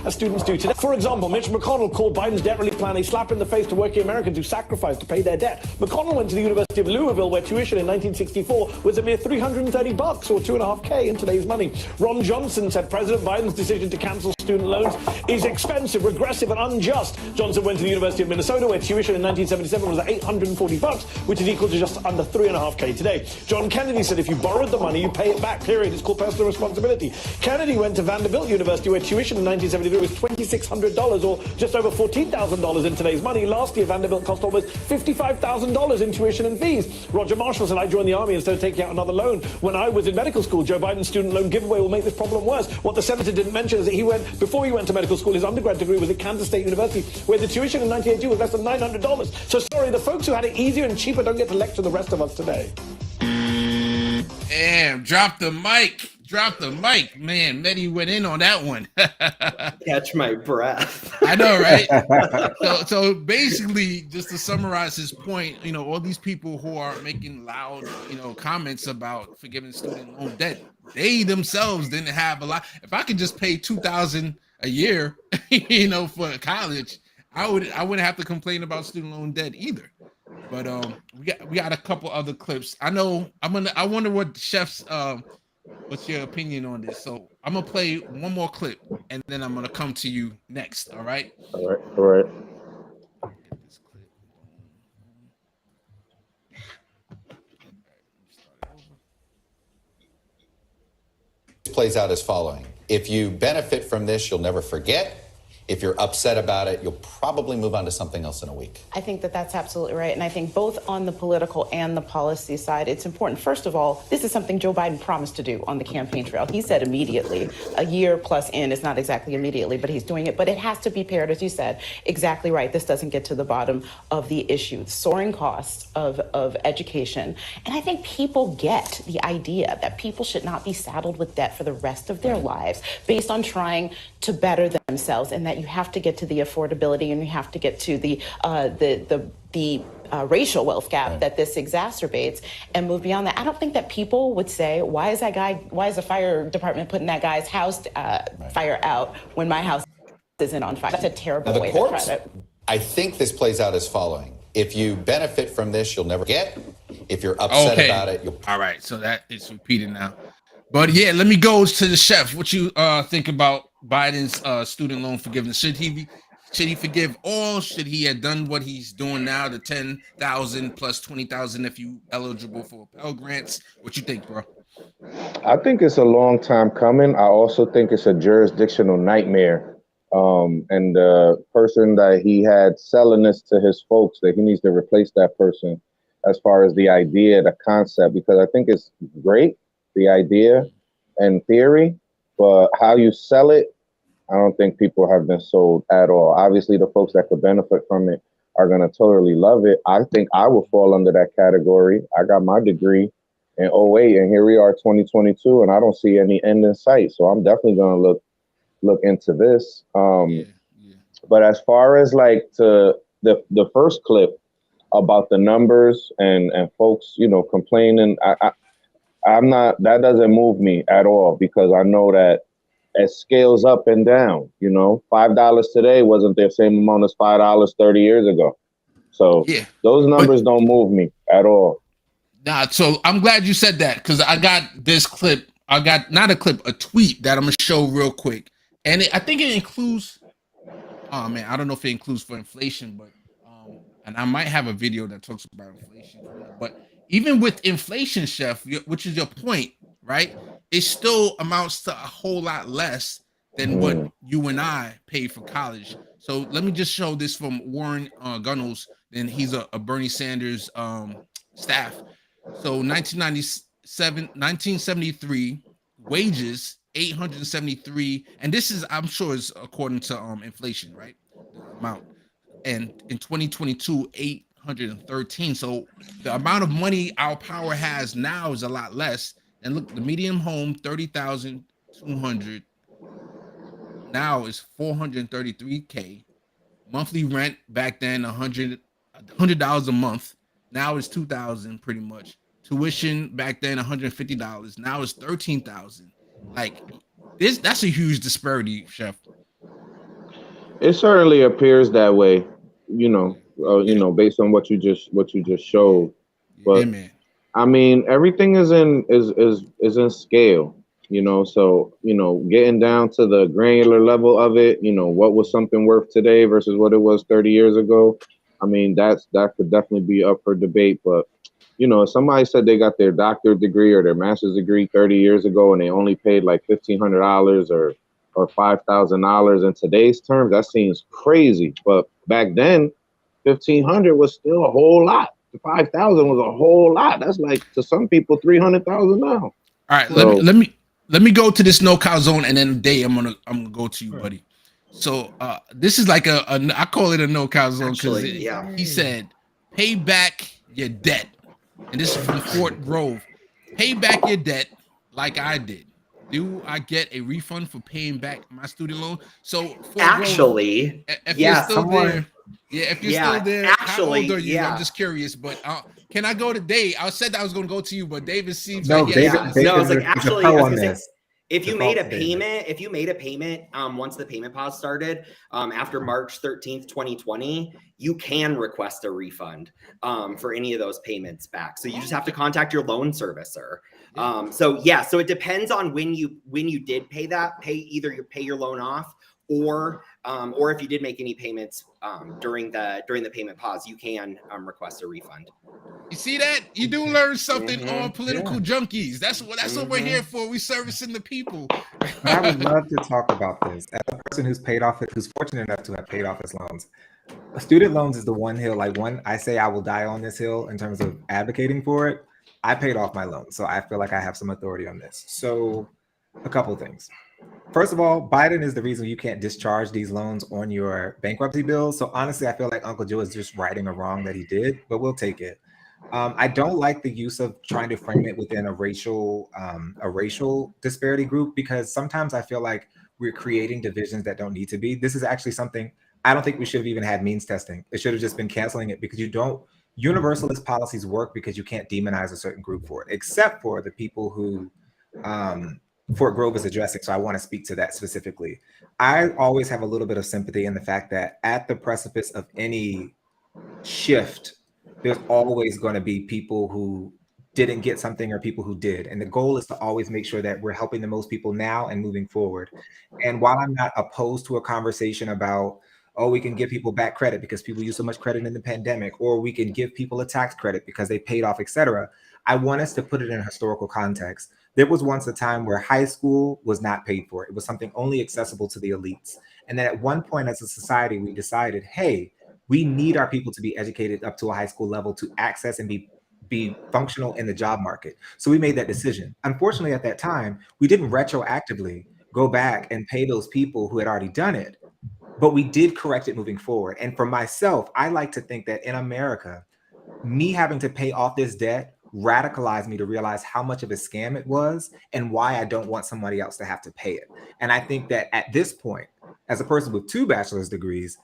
as students do today. For example, Mitch McConnell called Biden's debt relief plan a slap in the face to working Americans who sacrificed to pay their debt. McConnell went to the University of Louisville, where tuition in 1964 was a mere $330 or $2.5K in today's money. Ron Johnson said President Biden's decision to cancel student loans is expensive, regressive, and unjust. Johnson went to the University of Minnesota, where tuition in 1977 was $840, which is equal to just under $3.5K today. John Kennedy said if you borrowed the money, you pay it back, period. It's called personal responsibility. Kennedy went to Vanderbilt University, where tuition in 1973 was $2,600, or just over $14,000 in today's money. Last year, Vanderbilt cost almost $55,000 in tuition and fees. Roger Marshall said, I joined the Army instead of taking out another loan. When I was in medical school, Joe Biden's student loan giveaway will make this problem worse. What the senator didn't mention is that before he went to medical school, his undergrad degree was at Kansas State University, where the tuition in 1982 was less than $900. So sorry, the folks who had it easier and cheaper don't get to lecture the rest of us today. Damn, drop the mic. Man, Mehdi went in on that one. Catch my breath. I know, right? So basically, just to summarize his point, all these people who are making loud, comments about forgiving student loan debt, they themselves didn't have a lot. If I could just pay $2,000 a year, for college, I wouldn't have to complain about student loan debt either. But we got a couple other clips. I wonder what Chef's what's your opinion on this? So I'm gonna play one more clip and then I'm gonna come to you next. All right. All right. Plays out as following. If you benefit from this, you'll never forget. If you're upset about it, you'll probably move on to something else in a week. I think that that's absolutely right. And I think both on the political and the policy side, it's important. First of all, this is something Joe Biden promised to do on the campaign trail. He said immediately, a year plus in, is not exactly immediately, but he's doing it. But it has to be paired, as you said, exactly right. This doesn't get to the bottom of the issue, soaring costs of education. And I think people get the idea that people should not be saddled with debt for the rest of their lives based on trying to better themselves, and that you have to get to the affordability and you have to get to the racial wealth gap that this exacerbates and move beyond that. I don't think that people would say, why is the fire department putting that guy's house fire out when my house isn't on fire? That's a terrible way to try to. I think this plays out as following. If you benefit from this, you'll never get. If you're upset about it, you'll. All right, so that is repeated now. But yeah, let me go to the chef. What you think about Biden's student loan forgiveness? Should he forgive all? Should he have done what he's doing now, the $10,000 plus $20,000 if you eligible for Pell Grants? What you think, bro? I think it's a long time coming. I also think it's a jurisdictional nightmare. And the person that he had selling this to his folks, that he needs to replace that person as far as the idea, the concept, because I think it's great, the idea and theory, but how you sell it, I don't think people have been sold at all. Obviously, the folks that could benefit from it are going to totally love it. I think I will fall under that category. I got my degree in 2008, and here we are 2022, and I don't see any end in sight. So I'm definitely going to look into this. But as far as like to the first clip about the numbers and folks, complaining, I'm not, that doesn't move me at all, because I know that it scales up and down. $5 today wasn't the same amount as $5 30 years ago. So those numbers don't move me at all. Nah, so I'm glad you said that, because I got this clip. I got not a clip, a tweet that I'm gonna show real quick, and I think it includes. Oh man, I don't know if it includes for inflation, but and I might have a video that talks about inflation. But even with inflation, Chef, which is your point, right? It still amounts to a whole lot less than what you and I paid for college. So let me just show this from Warren Gunnels, and he's a Bernie Sanders staff. So 1973 wages 873, and this is, I'm sure, is according to inflation, right? The amount. And in 2022, 813. So the amount of money our power has now is a lot less. And look, the median home, 30,200, now is 433K. Monthly rent back then, $100 a month. Now it's $2,000 pretty much. Tuition back then, $150. Now it's $13,000. Like that's a huge disparity, Chef. It certainly appears that way. based on what you just showed. But man. I mean, everything is in scale, so, getting down to the granular level of it, what was something worth today versus what it was 30 years ago. I mean, that could definitely be up for debate. But, if somebody said they got their doctorate degree or their master's degree 30 years ago and they only paid like $1,500 or $5,000 in today's terms, that seems crazy. But back then, 1,500 was still a whole lot. 5,000 was a whole lot. That's like, to some people, 300,000 now. All right, So, let me go to this no cow zone, and then Day, I'm gonna go to you, buddy. So this is like I call it a no cow zone because he said, "Pay back your debt," and this is from Fort Grove. Pay back your debt like I did. Do I get a refund for paying back my student loan? So Fort actually, Grove, if you're still there. Yeah, if you're still there, actually, how old are you? I'm just curious, but can I go to Dave? I said that I was going to go to you, but David seems like he has no. It's like actually, I was gonna say, if you made a David. payment, once the payment pause started, after March 13th, 2020, you can request a refund for any of those payments back. So you just have to contact your loan servicer. So it depends on when you did pay your loan off, or if you did make any payments during the payment pause, you can request a refund. You see that? You do learn something on Political Junkies. That's what we're here for. We servicing the people. I would love to talk about this. As a person who's fortunate enough to have paid off his loans, student loans is the one hill. I say I will die on this hill in terms of advocating for it. I paid off my loans, so I feel like I have some authority on this. So, a couple of things. First of all, Biden is the reason you can't discharge these loans on your bankruptcy bills. So honestly, I feel like Uncle Joe is just righting a wrong that he did, but we'll take it. I don't like the use of trying to frame it within a racial disparity group, because sometimes I feel like we're creating divisions that don't need to be. This is actually something I don't think we should have even had means testing. It should have just been canceling it, because universalist policies work because you can't demonize a certain group for it, except for the people who Fort Grove is addressing. So I want to speak to that specifically. I always have a little bit of sympathy in the fact that at the precipice of any shift, there's always going to be people who didn't get something or people who did. And the goal is to always make sure that we're helping the most people now and moving forward. And while I'm not opposed to a conversation about, we can give people back credit because people use so much credit in the pandemic, or we can give people a tax credit because they paid off, etc., I want us to put it in a historical context. There was once a time where high school was not paid for. It was something only accessible to the elites. And then at one point as a society, we decided, hey, we need our people to be educated up to a high school level to access and be functional in the job market. So we made that decision. Unfortunately, at that time, we didn't retroactively go back and pay those people who had already done it, but we did correct it moving forward. And for myself, I like to think that in America, me having to pay off this debt radicalized me to realize how much of a scam it was and why I don't want somebody else to have to pay it. And I think that at this point, as a person with 2 bachelor's degrees,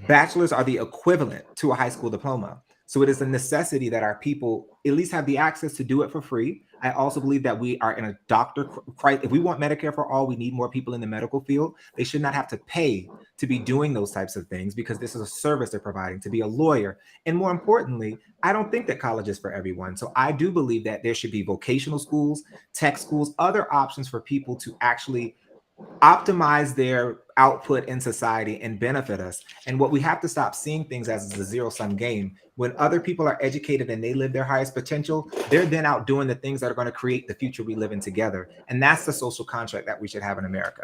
bachelors are the equivalent to a high school diploma. So it is a necessity that our people at least have the access to do it for free. I also believe that we are in a doctor crisis. If we want Medicare for all, we need more people in the medical field. They should not have to pay to be doing those types of things, because this is a service they're providing, to be a lawyer. And more importantly, I don't think that college is for everyone. So I do believe that there should be vocational schools, tech schools, other options for people to actually optimize their output in society and benefit us. And what we have to stop seeing things as is a zero-sum game. When other people are educated and they live their highest potential, they're then out doing the things that are going to create the future we live in together. And that's the social contract that we should have in America.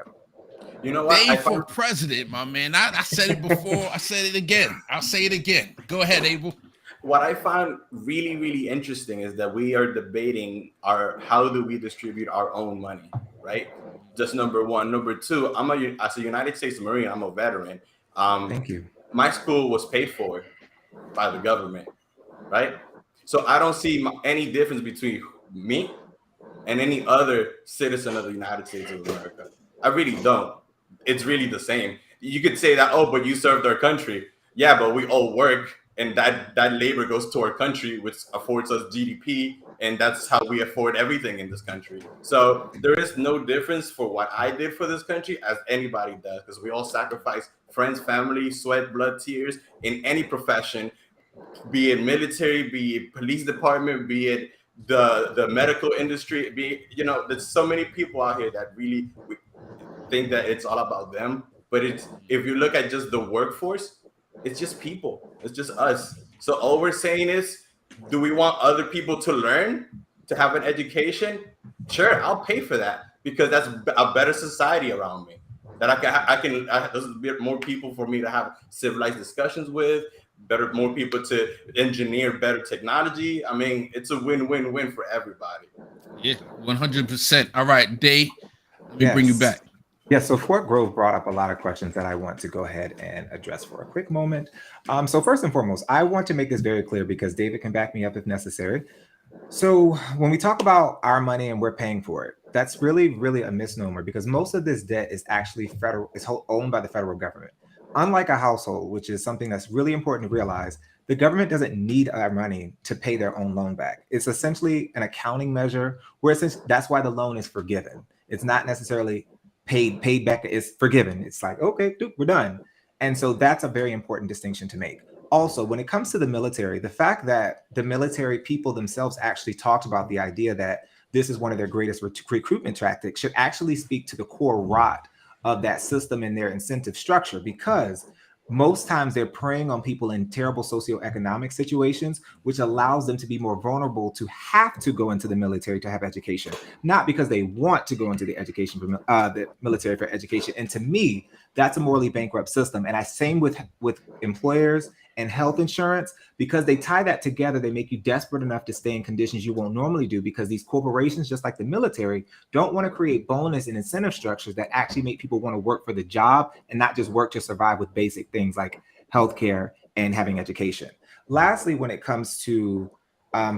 You know what? Dave for president, my man. I said it before. I said it again. I'll say it again. Go ahead, Abel. What I found really, really interesting is that we are debating how do we distribute our own money, right? Just number one. Number two, as a United States Marine, I'm a veteran. Thank you. My school was paid for by the government, right? So I don't see any difference between me and any other citizen of the United States of America. I really don't. It's really the same. You could say that, but you served our country. Yeah, but we all work, and that labor goes to our country, which affords us GDP, and that's how we afford everything in this country. So there is no difference for what I did for this country as anybody does, because we all sacrifice friends, family, sweat, blood, tears in any profession, be it military, be it police department, be it the medical industry, there's so many people out here that really think that it's all about them. But if you look at just the workforce, it's just people. It's just us. So all we're saying is, do we want other people to learn, to have an education? Sure, I'll pay for that because that's a better society around me. That there's a bit more people for me to have civilized discussions with, more people to engineer better technology. I mean, it's a win-win-win for everybody. Yeah, 100%. All right, Day, let me bring you back. Yeah, so Fort Grove brought up a lot of questions that I want to go ahead and address for a quick moment. So first and foremost, I want to make this very clear because David can back me up if necessary. So when we talk about our money and we're paying for it, that's really, really a misnomer because most of this debt is actually federal, it's owned by the federal government. Unlike a household, which is something that's really important to realize, the government doesn't need our money to pay their own loan back. It's essentially an accounting measure where that's why the loan is forgiven. It's not necessarily paid back, is forgiven. It's like, okay, dude, we're done. And so that's a very important distinction to make. Also, when it comes to the military, the fact that the military people themselves actually talked about the idea that this is one of their greatest recruitment tactics should actually speak to the core rot of that system and their incentive structure, because most times they're preying on people in terrible socioeconomic situations, which allows them to be more vulnerable to have to go into the military to have education, not because they want to go into the military for education. And to me, that's a morally bankrupt system. And same with employers and health insurance, because they tie that together. They make you desperate enough to stay in conditions you won't normally do, because these corporations, just like the military, don't want to create bonus and incentive structures that actually make people want to work for the job and not just work to survive with basic things like healthcare and having education. Lastly, when it comes to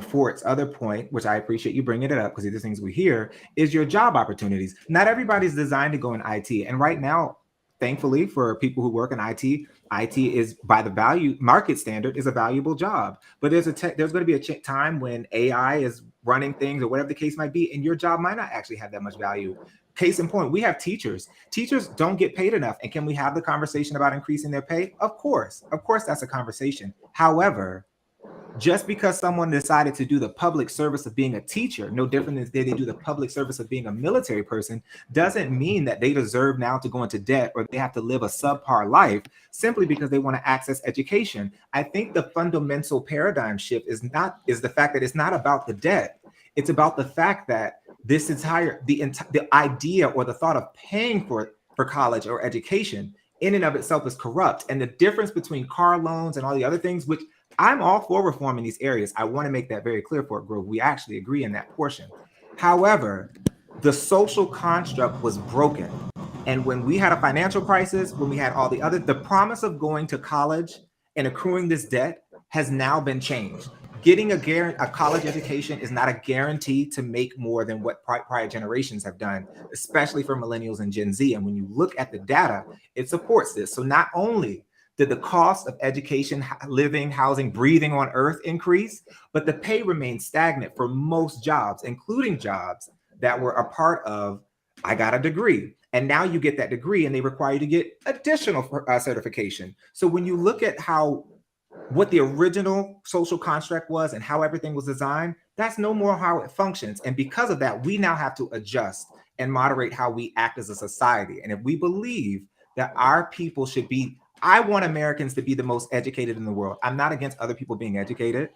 Fort's other point, which I appreciate you bringing it up because these are things we hear, is your job opportunities. Not everybody's designed to go in IT. And right now, thankfully, for people who work in IT is, by the value market standard, is a valuable job. But there's going to be a time when AI is running things or whatever the case might be, and your job might not actually have that much value. Case in point, we have teachers. Teachers don't get paid enough. And can we have the conversation about increasing their pay? Of course, that's a conversation. However, just because someone decided to do the public service of being a teacher, no different than they do the public service of being a military person, doesn't mean that they deserve now to go into debt or they have to live a subpar life simply because they want to access education. I think the fundamental paradigm shift is the fact that it's not about the debt. It's about the fact that the idea or the thought of paying for college or education in and of itself is corrupt. And the difference between car loans and all the other things, which I'm all for reform in these areas. I want to make that very clear, Fort Grove. We actually agree in that portion. However, the social construct was broken. And when we had a financial crisis, when we had all the promise of going to college and accruing this debt has now been changed. Getting a college education is not a guarantee to make more than what prior generations have done, especially for millennials and Gen Z. And when you look at the data, it supports this. So not only did the cost of education, living, housing, breathing on earth increase, but the pay remained stagnant for most jobs, including jobs that were a part of, I got a degree. And now you get that degree and they require you to get additional certification. So when you look at what the original social construct was and how everything was designed, that's no more how it functions. And because of that, we now have to adjust and moderate how we act as a society. And if we believe that our people should be, I want Americans to be the most educated in the world. I'm not against other people being educated,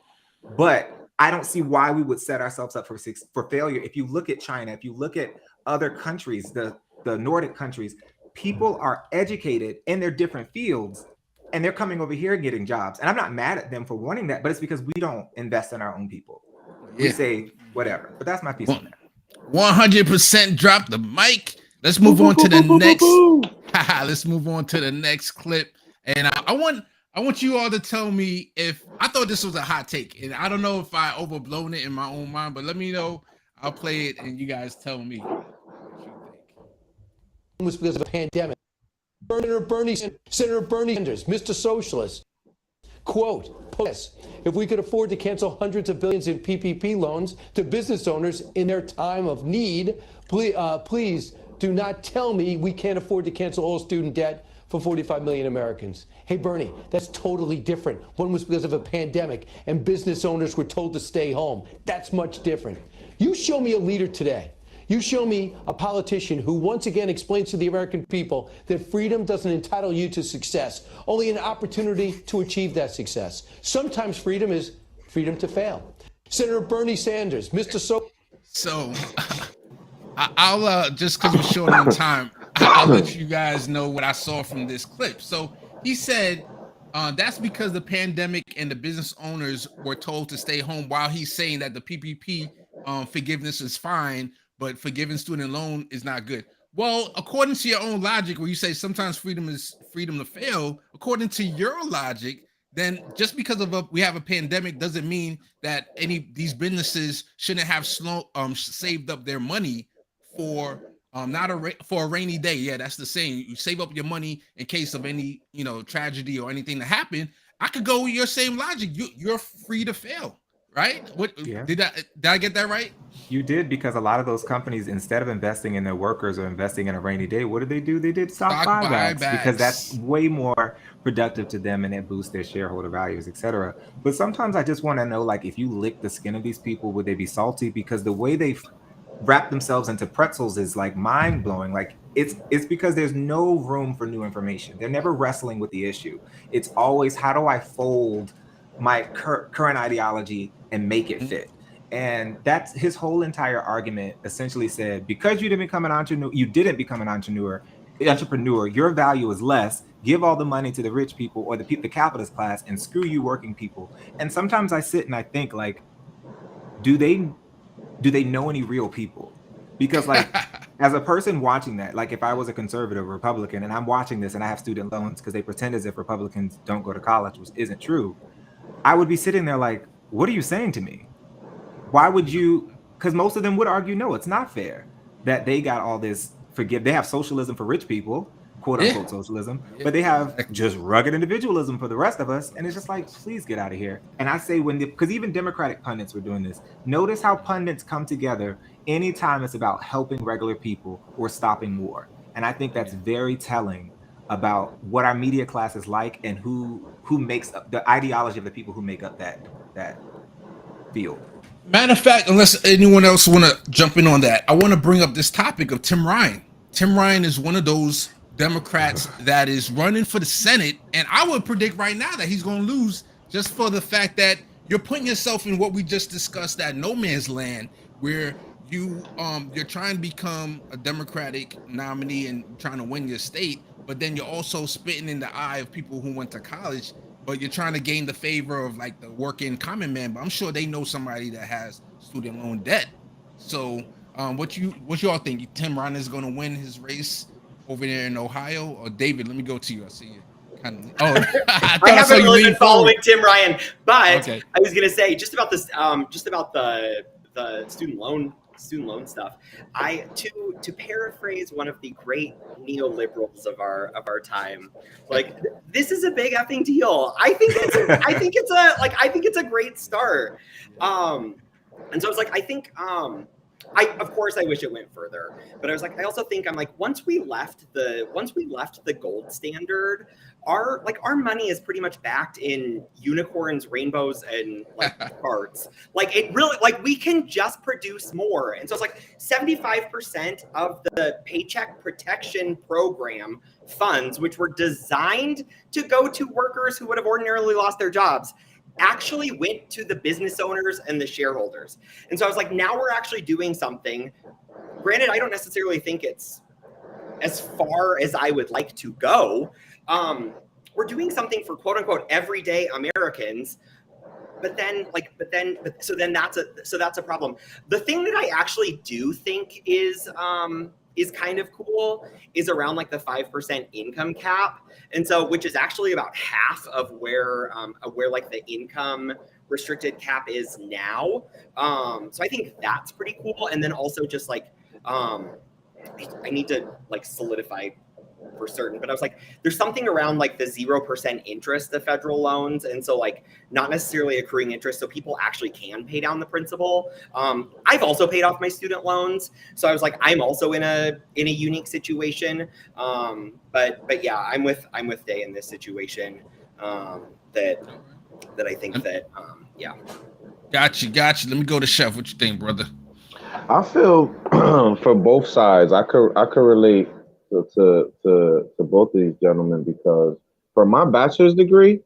but I don't see why we would set ourselves up for failure. If you look at China, if you look at other countries, the Nordic countries, people are educated in their different fields and they're coming over here getting jobs. And I'm not mad at them for wanting that, but it's because we don't invest in our own people. We say whatever, but that's my piece on that. 100% drop the mic. Let's move on to the next. Let's move on to the next clip. And I want you all to tell me if I thought this was a hot take, and I don't know if I overblown it in my own mind, but let me know. I'll play it, and you guys tell me what you think. It was because of a pandemic. Senator Bernie Sanders, Mr. Socialist, quote, if we could afford to cancel hundreds of billions in PPP loans to business owners in their time of need, please do not tell me we can't afford to cancel all student debt for 45 million Americans. Hey, Bernie, that's totally different. One was because of a pandemic and business owners were told to stay home. That's much different. You show me a leader today. You show me a politician who once again explains to the American people that freedom doesn't entitle you to success, only an opportunity to achieve that success. Sometimes freedom is freedom to fail. Senator Bernie Sanders, Mr. So I'll just because we're short on time, I'll let you guys know what I saw from this clip. So he said that's because the pandemic and the business owners were told to stay home, while he's saying that the PPP forgiveness is fine, but forgiving student loan is not good. Well, according to your own logic, where you say sometimes freedom is freedom to fail, according to your logic, then just because of we have a pandemic doesn't mean that these businesses shouldn't have saved up their money for for a rainy day. Yeah, that's the saying. You save up your money in case of any tragedy or anything to happen. I could go with your same logic. You're free to fail, right? What did I get that right? You did, because a lot of those companies, instead of investing in their workers or investing in a rainy day, what did they do? They did stock buybacks because that's way more productive to them and it boosts their shareholder values, etc. But sometimes I just want to know, like, if you lick the skin of these people, would they be salty? Because the way they wrap themselves into pretzels is like mind blowing. Like it's because there's no room for new information. They're never wrestling with the issue. It's always, how do I fold my current ideology and make it fit? And that's his whole entire argument. Essentially said, because you didn't become an entrepreneur, your value is less. Give all the money to the rich people or the capitalist class, and screw you working people. And sometimes I sit and I think, like, do they know any real people? Because, like, as a person watching that, like, if I was a conservative Republican and I'm watching this and I have student loans because they pretend as if Republicans don't go to college, which isn't true, I would be sitting there like, what are you saying to me? Why would you? Because most of them would argue, no, it's not fair that they got all this they have socialism for rich people, quote unquote socialism, but they have just rugged individualism for the rest of us. And it's just like, please get out of here. And I say, because even Democratic pundits were doing this. Notice how pundits come together anytime it's about helping regular people or stopping war. And I think that's very telling about what our media class is like and who makes up the ideology of the people who make up that field. Matter of fact, unless anyone else want to jump in on that, I want to bring up this topic of Tim Ryan. Tim Ryan is one of those Democrats that is running for the Senate, and I would predict right now that he's going to lose, just for the fact that you're putting yourself in what we just discussed, that no man's land, where you're trying to become a Democratic nominee and trying to win your state, but then you're also spitting in the eye of people who went to college, but you're trying to gain the favor of, like, the working common man. But I'm sure they know somebody that has student loan debt. So what y'all think? Tim Ryan is going to win his race over there in Ohio? Or David, let me go to you. I see you. I haven't really been following Tim Ryan, but okay. I was going to say just about this, just about the student loan stuff. To paraphrase one of the great neoliberals of our time, like, this is a big effing deal. I think it's a great start. And so I was like, of course I wish it went further, but I was like, I also think once we left the gold standard, our money is pretty much backed in unicorns, rainbows, and charts. Like, it really, like, we can just produce more. And so it's like 75% of the Paycheck Protection Program funds, which were designed to go to workers who would have ordinarily lost their jobs, actually went to the business owners and the shareholders. And so I was like, now we're actually doing something. Granted, I don't necessarily think it's as far as I would like to go. We're doing something for quote unquote everyday Americans, but then that's a problem. The thing that I actually do think is kind of cool is around like the 5% income cap. And so, which is actually about half of where like the income restricted cap is now. So I think that's pretty cool. And then also just like, I need to like solidify for certain, but I was like, there's something around like the 0% interest of federal loans, and so like not necessarily accruing interest, so people actually can pay down the principal. I've also paid off my student loans, so I was like, I'm also in a unique situation. But yeah, I'm with Day in this situation. That I think that yeah. Gotcha. Let me go to Chef. What you think, brother? I feel for both sides. I could relate to both of these gentlemen, because for my bachelor's degree,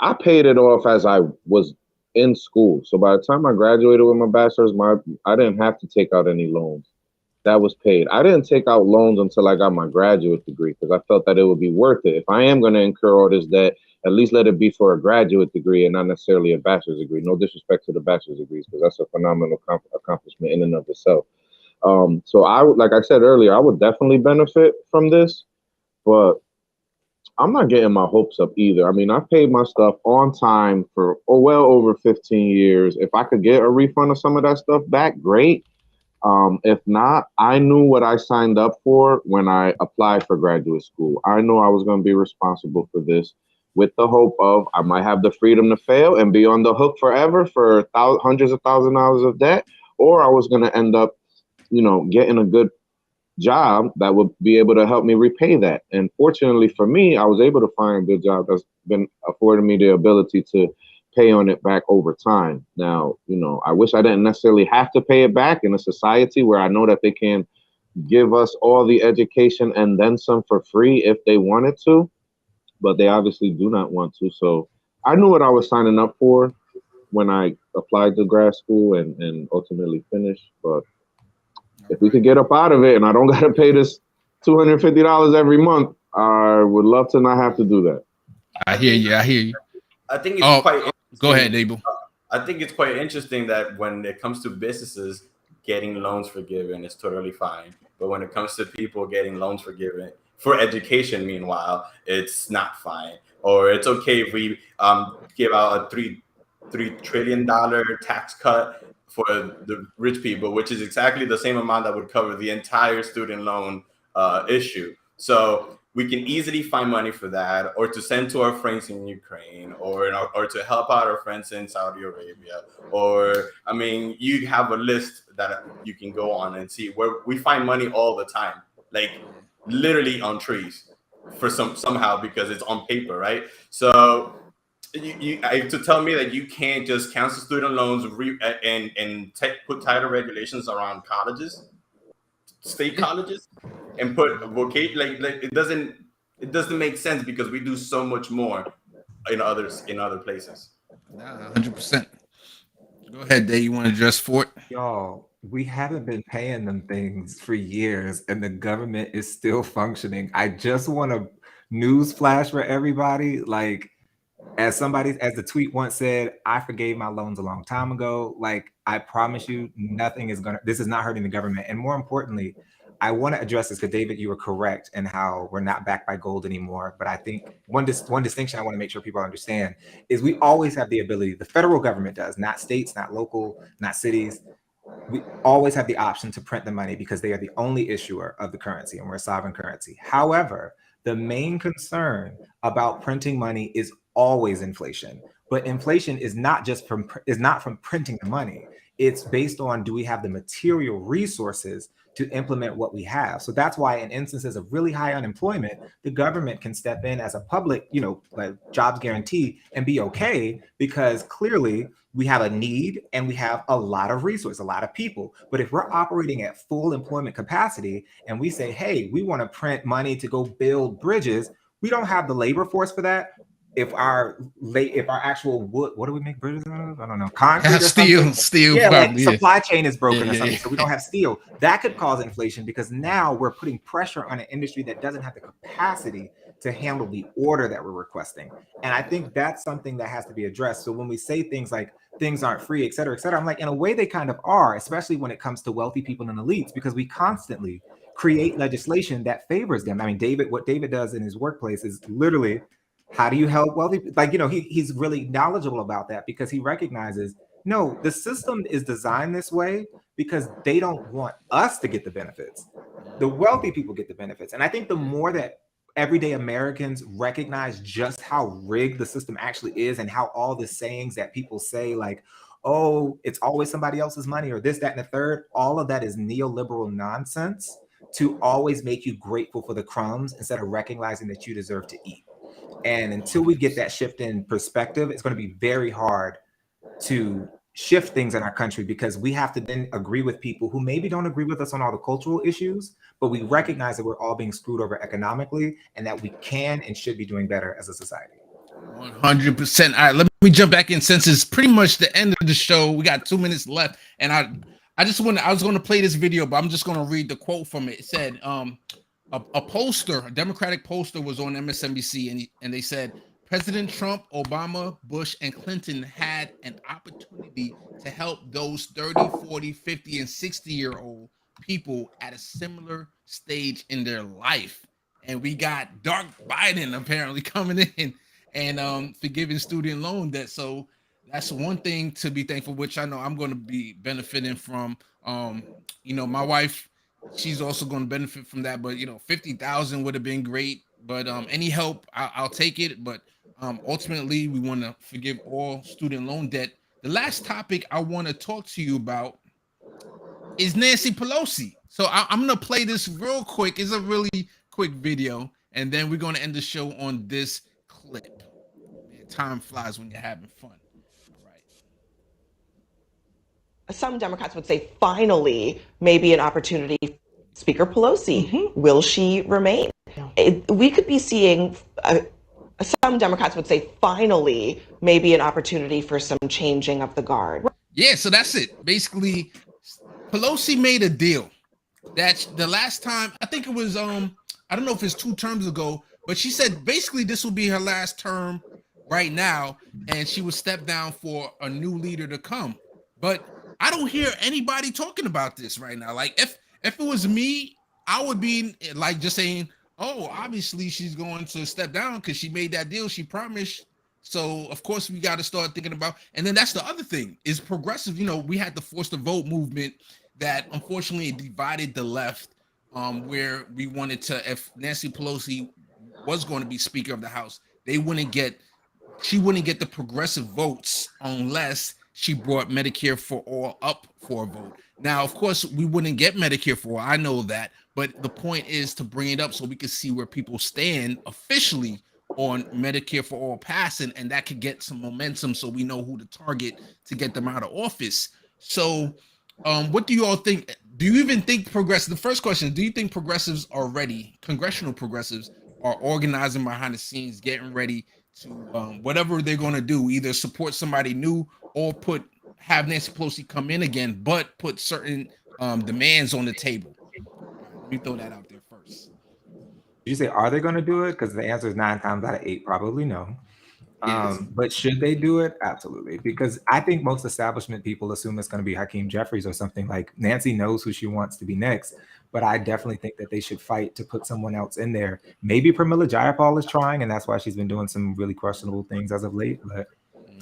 I paid it off as I was in school. So by the time I graduated with my bachelor's, I didn't have to take out any loans. That was paid. I didn't take out loans until I got my graduate degree, because I felt that it would be worth it. If I am going to incur all this debt, at least let it be for a graduate degree and not necessarily a bachelor's degree. No disrespect to the bachelor's degrees, because that's a phenomenal accomplishment in and of itself. So like I said earlier, I would definitely benefit from this, but I'm not getting my hopes up either. I mean, I paid my stuff on time for well over 15 years. If I could get a refund of some of that stuff back, great. If not, I knew what I signed up for when I applied for graduate school. I knew I was going to be responsible for this, with the hope of I might have the freedom to fail and be on the hook forever for hundreds of thousands of dollars of debt, or I was going to end up, getting a good job that would be able to help me repay that. And fortunately for me, I was able to find a good job that's been affording me the ability to pay on it back over time. Now, I wish I didn't necessarily have to pay it back in a society where I know that they can give us all the education and then some for free if they wanted to, but they obviously do not want to. So I knew what I was signing up for when I applied to grad school and ultimately finished. But if we could get up out of it and I don't got to pay this $250 every month, I would love to not have to do that. I hear you. I think it's quite interesting. Go ahead, Abel. I think it's quite interesting that when it comes to businesses, getting loans forgiven is totally fine. But when it comes to people getting loans forgiven for education, meanwhile, it's not fine. Or it's okay if we give out a $3 trillion tax cut for the rich people, which is exactly the same amount that would cover the entire student loan issue. So we can easily find money for that, or to send to our friends in Ukraine, or to help out our friends in Saudi Arabia. Or, I mean, you have a list that you can go on and see where we find money all the time, like literally on trees for somehow, because it's on paper, right? So to tell me that you can't just cancel student loans and put tighter regulations around colleges, state colleges, and put it doesn't make sense, because we do so much more in other places. 100%. Go ahead, Dave. You want to address Fort? Y'all, we haven't been paying them things for years, and the government is still functioning. I just want a news flash for everybody. Like, as the tweet once said, I forgave my loans a long time ago. Like, I promise you, this is not hurting the government. And more importantly, I want to address this, because David, you were correct in how we're not backed by gold anymore. But I think one distinction I want to make sure people understand is we always have the ability, the federal government does, not states, not local, not cities. We always have the option to print the money, because they are the only issuer of the currency, and we're a sovereign currency. However, the main concern about printing money is always inflation. But inflation is not from printing the money. It's based on, do we have the material resources to implement what we have? So that's why in instances of really high unemployment, the government can step in as a public, like jobs guarantee, and be okay, because clearly we have a need and we have a lot of resources, a lot of people. But if we're operating at full employment capacity and we say, hey, we want to print money to go build bridges, we don't have the labor force for that. If our actual wood, what do we make bridges out of? I don't know, concrete or steel. Yeah, probably, like supply chain is broken or something, yeah. so we don't have steel. That could cause inflation, because now we're putting pressure on an industry that doesn't have the capacity to handle the order that we're requesting. And I think that's something that has to be addressed. So when we say things like things aren't free, et cetera, I'm like, in a way they kind of are, especially when it comes to wealthy people and elites, because we constantly create legislation that favors them. I mean, what David does in his workplace is literally, how do you help wealthy? Like, he's really knowledgeable about that, because he recognizes, no, the system is designed this way because they don't want us to get the benefits. The wealthy people get the benefits. And I think the more that everyday Americans recognize just how rigged the system actually is, and how all the sayings that people say, like, oh, it's always somebody else's money, or this, that, and the third, all of that is neoliberal nonsense to always make you grateful for the crumbs instead of recognizing that you deserve to eat. And until we get that shift in perspective, it's going to be very hard to shift things in our country, because we have to then agree with people who maybe don't agree with us on all the cultural issues, but we recognize that we're all being screwed over economically, and that we can and should be doing better as a society. 100%. All right, let me jump back in, since it's pretty much the end of the show. We got 2 minutes left, and I was going to play this video, but I'm just going to read the quote from it. It said, a pollster, a Democratic pollster, was on MSNBC, and they said, President Trump, Obama, Bush, and Clinton had an opportunity to help those 30, 40, 50, and 60-year-old people at a similar stage in their life. And we got Dark Biden apparently coming in and forgiving student loan debt. So that's one thing to be thankful, which I know I'm going to be benefiting from. My wife, she's also going to benefit from that. But, 50,000 would have been great. But any help, I'll take it. But ultimately, we want to forgive all student loan debt. The last topic I want to talk to you about is Nancy Pelosi. So I'm going to play this real quick. It's a really quick video, and then we're going to end the show on this clip. Man, time flies when you're having fun. Some Democrats would say, finally, maybe an opportunity. Speaker Pelosi, will she remain? We could be seeing, some Democrats would say, finally, maybe an opportunity for some changing of the guard. Yeah, so that's it. Basically, Pelosi made a deal that the last time, I think it was, I don't know if it's 2 terms ago, but she said basically this will be her last term right now, and she would step down for a new leader to come. But I don't hear anybody talking about this right now. Like, if it was me, I would be like just saying, oh, obviously she's going to step down because she made that deal, she promised. So of course we got to start thinking about, and then that's the other thing is progressive. We had the force to vote movement that unfortunately divided the left, where we wanted to, if Nancy Pelosi was going to be Speaker of the House, she wouldn't get the progressive votes unless she brought Medicare for all up for a vote. Now, of course, we wouldn't get Medicare for all. I know that. But the point is to bring it up so we can see where people stand officially on Medicare for all passing, and that could get some momentum so we know who to target to get them out of office. So what do you all think? Do you even think the first question, do you think progressives are ready, congressional progressives are organizing behind the scenes, getting ready to whatever they're going to do, either support somebody new or have Nancy Pelosi come in again, but put certain demands on the table? Let me throw that out there first. You say, are they going to do it? Because the answer is 9 times out of 8, probably no. Yes. But should they do it? Absolutely. Because I think most establishment people assume it's going to be Hakeem Jeffries or something. Like, Nancy knows who she wants to be next, but I definitely think that they should fight to put someone else in there. Maybe Pramila Jayapal is trying, and that's why she's been doing some really questionable things as of late, but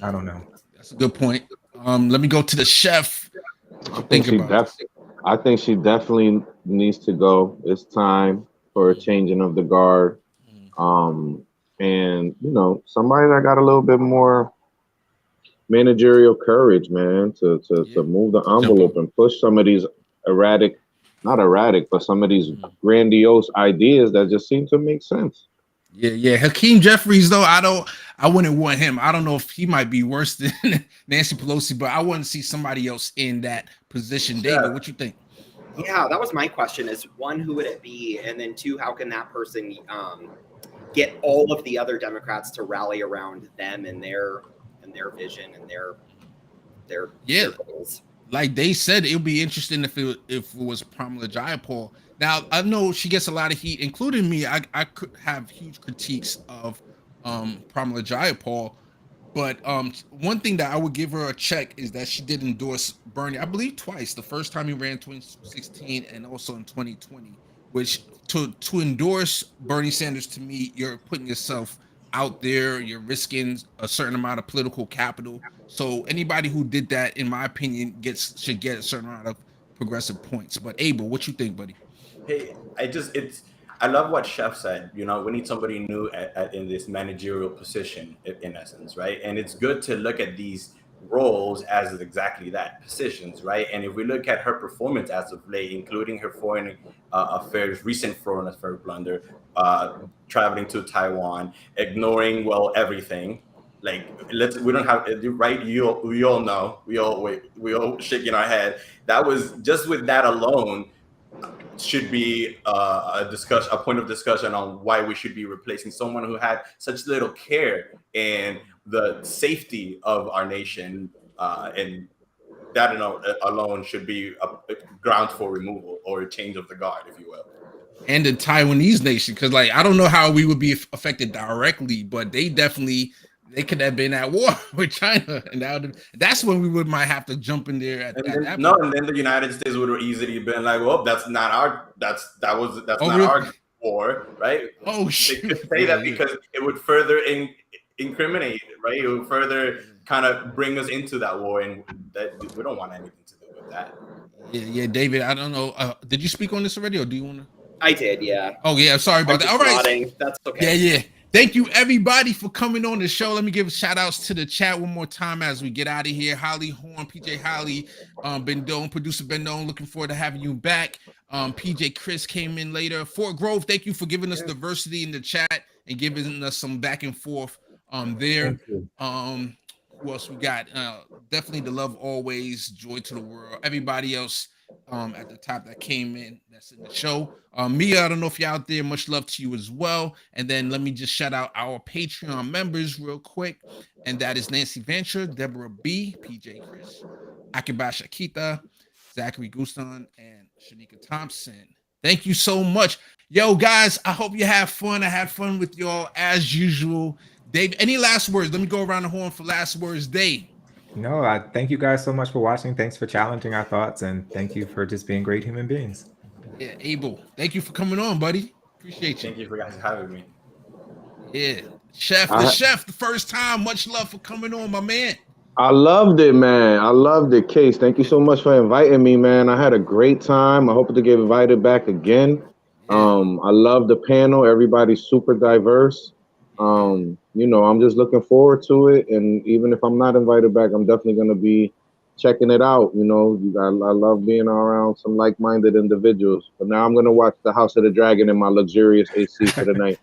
I don't know. That's a good point. Let me go to the chef. I think she definitely needs to go. It's time for a changing of the guard. And somebody that got a little bit more managerial courage, man, to move the envelope and push some of these some of these grandiose ideas that just seem to make sense. Yeah. Hakeem Jeffries, though, I wouldn't want him. I don't know if he might be worse than Nancy Pelosi, but I want to see somebody else in that position. David, what you think? Yeah, that was my question. Is 1, who would it be? And then 2, how can that person get all of the other Democrats to rally around them and their vision and their goals? Like they said, it would be interesting if it was Pramila Jayapal. Now, I know she gets a lot of heat, including me. I could have huge critiques of Pramila Jayapal, but one thing that I would give her a check is that she did endorse Bernie, I believe twice. The first time he ran in 2016 and also in 2020, which to endorse Bernie Sanders, to me, you're putting yourself out there, you're risking a certain amount of political capital. So anybody who did that, in my opinion, should get a certain amount of progressive points. But Abel, what you think, buddy? Hey, I love what Chef said. You know, we need somebody new in this managerial position, in essence, right? And it's good to look at these roles as exactly that, positions, right? And if we look at her performance as of late, including her foreign affairs, recent foreign affairs blunder, traveling to Taiwan, ignoring everything. Like, we don't have, right? We all know, we all shaking our head. That was just with that alone should be a point of discussion on why we should be replacing someone who had such little care in the safety of our nation, and that alone should be a ground for removal or a change of the guard, if you will. And the Taiwanese nation, because like I don't know how we would be affected directly, but they could have been at war with China, and that's when we might have to jump in there at that point. And then the United States would have easily been like, well, that's not our war, right? Oh shit! They could say that because it would further incriminate, right? It would further kind of bring us into that war, and that we don't want anything to do with that. Yeah, David. I don't know. Did you speak on this already, or do you want to? I did, yeah. Oh yeah, sorry about that. All right, nodding. That's okay. Yeah. Thank you everybody for coming on the show. Let me give shout outs to the chat one more time as we get out of here. Holly Horn, PJ Holly, Bendone, producer Bendone, looking forward to having you back. PJ Chris came in later. Fort Grove, thank you for giving us diversity in the chat and giving us some back and forth there. Who else we got? Definitely the love always, joy to the world. Everybody else at the top that came in, that's in the show. Mia, I don't know if you're out there. Much love to you as well. And then let me just shout out our Patreon members real quick. And that is Nancy Venture, Deborah B, PJ Chris, Akiba Shakita, Zachary Guston, and Shanika Thompson. Thank you so much. Yo, guys, I hope you have fun. I had fun with y'all as usual. Dave, any last words? Let me go around the horn for last words. Dave. No, I thank you guys so much for watching. Thanks for challenging our thoughts, and thank you for just being great human beings. Yeah, Abel, thank you for coming on, buddy. Appreciate you. Thank you for guys having me. Yeah, Chef, the first time. Much love for coming on, my man. I loved it, man. I loved it, Case. Thank you so much for inviting me, man. I had a great time. I hope to get invited back again. I love the panel. Everybody's super diverse. I'm just looking forward to it. And even if I'm not invited back, I'm definitely going to be checking it out. I love being around some like-minded individuals. But now I'm going to watch The House of the Dragon in my luxurious AC for the night.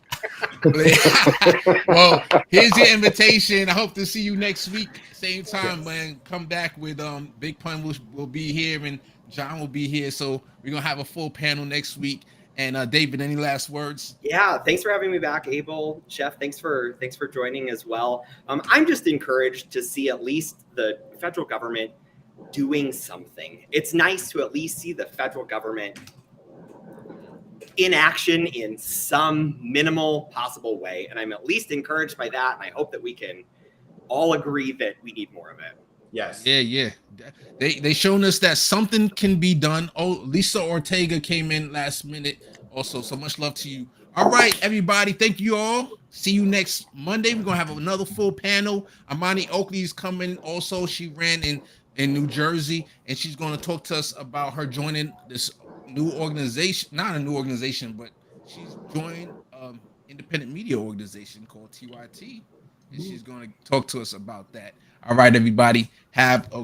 Well, here's your invitation. I hope to see you next week. Same time, man. Come back with Big Pun will be here and John will be here. So we're going to have a full panel next week. And David, any last words? Yeah, thanks for having me back, Abel. Chef, thanks for joining as well. I'm just encouraged to see at least the federal government doing something. It's nice to at least see the federal government in action in some minimal possible way. And I'm at least encouraged by that. And I hope that we can all agree that we need more of it. Yes. Yeah. They shown us that something can be done. Oh, Lisa Ortega came in last minute also. So much love to you. All right, everybody. Thank you all. See you next Monday. We're going to have another full panel. Amani Oakley is coming also. She ran in New Jersey, and she's going to talk to us about her joining this new organization. Not a new organization, but she's joined independent media organization called TYT. And she's going to talk to us about that. All right, everybody. Have a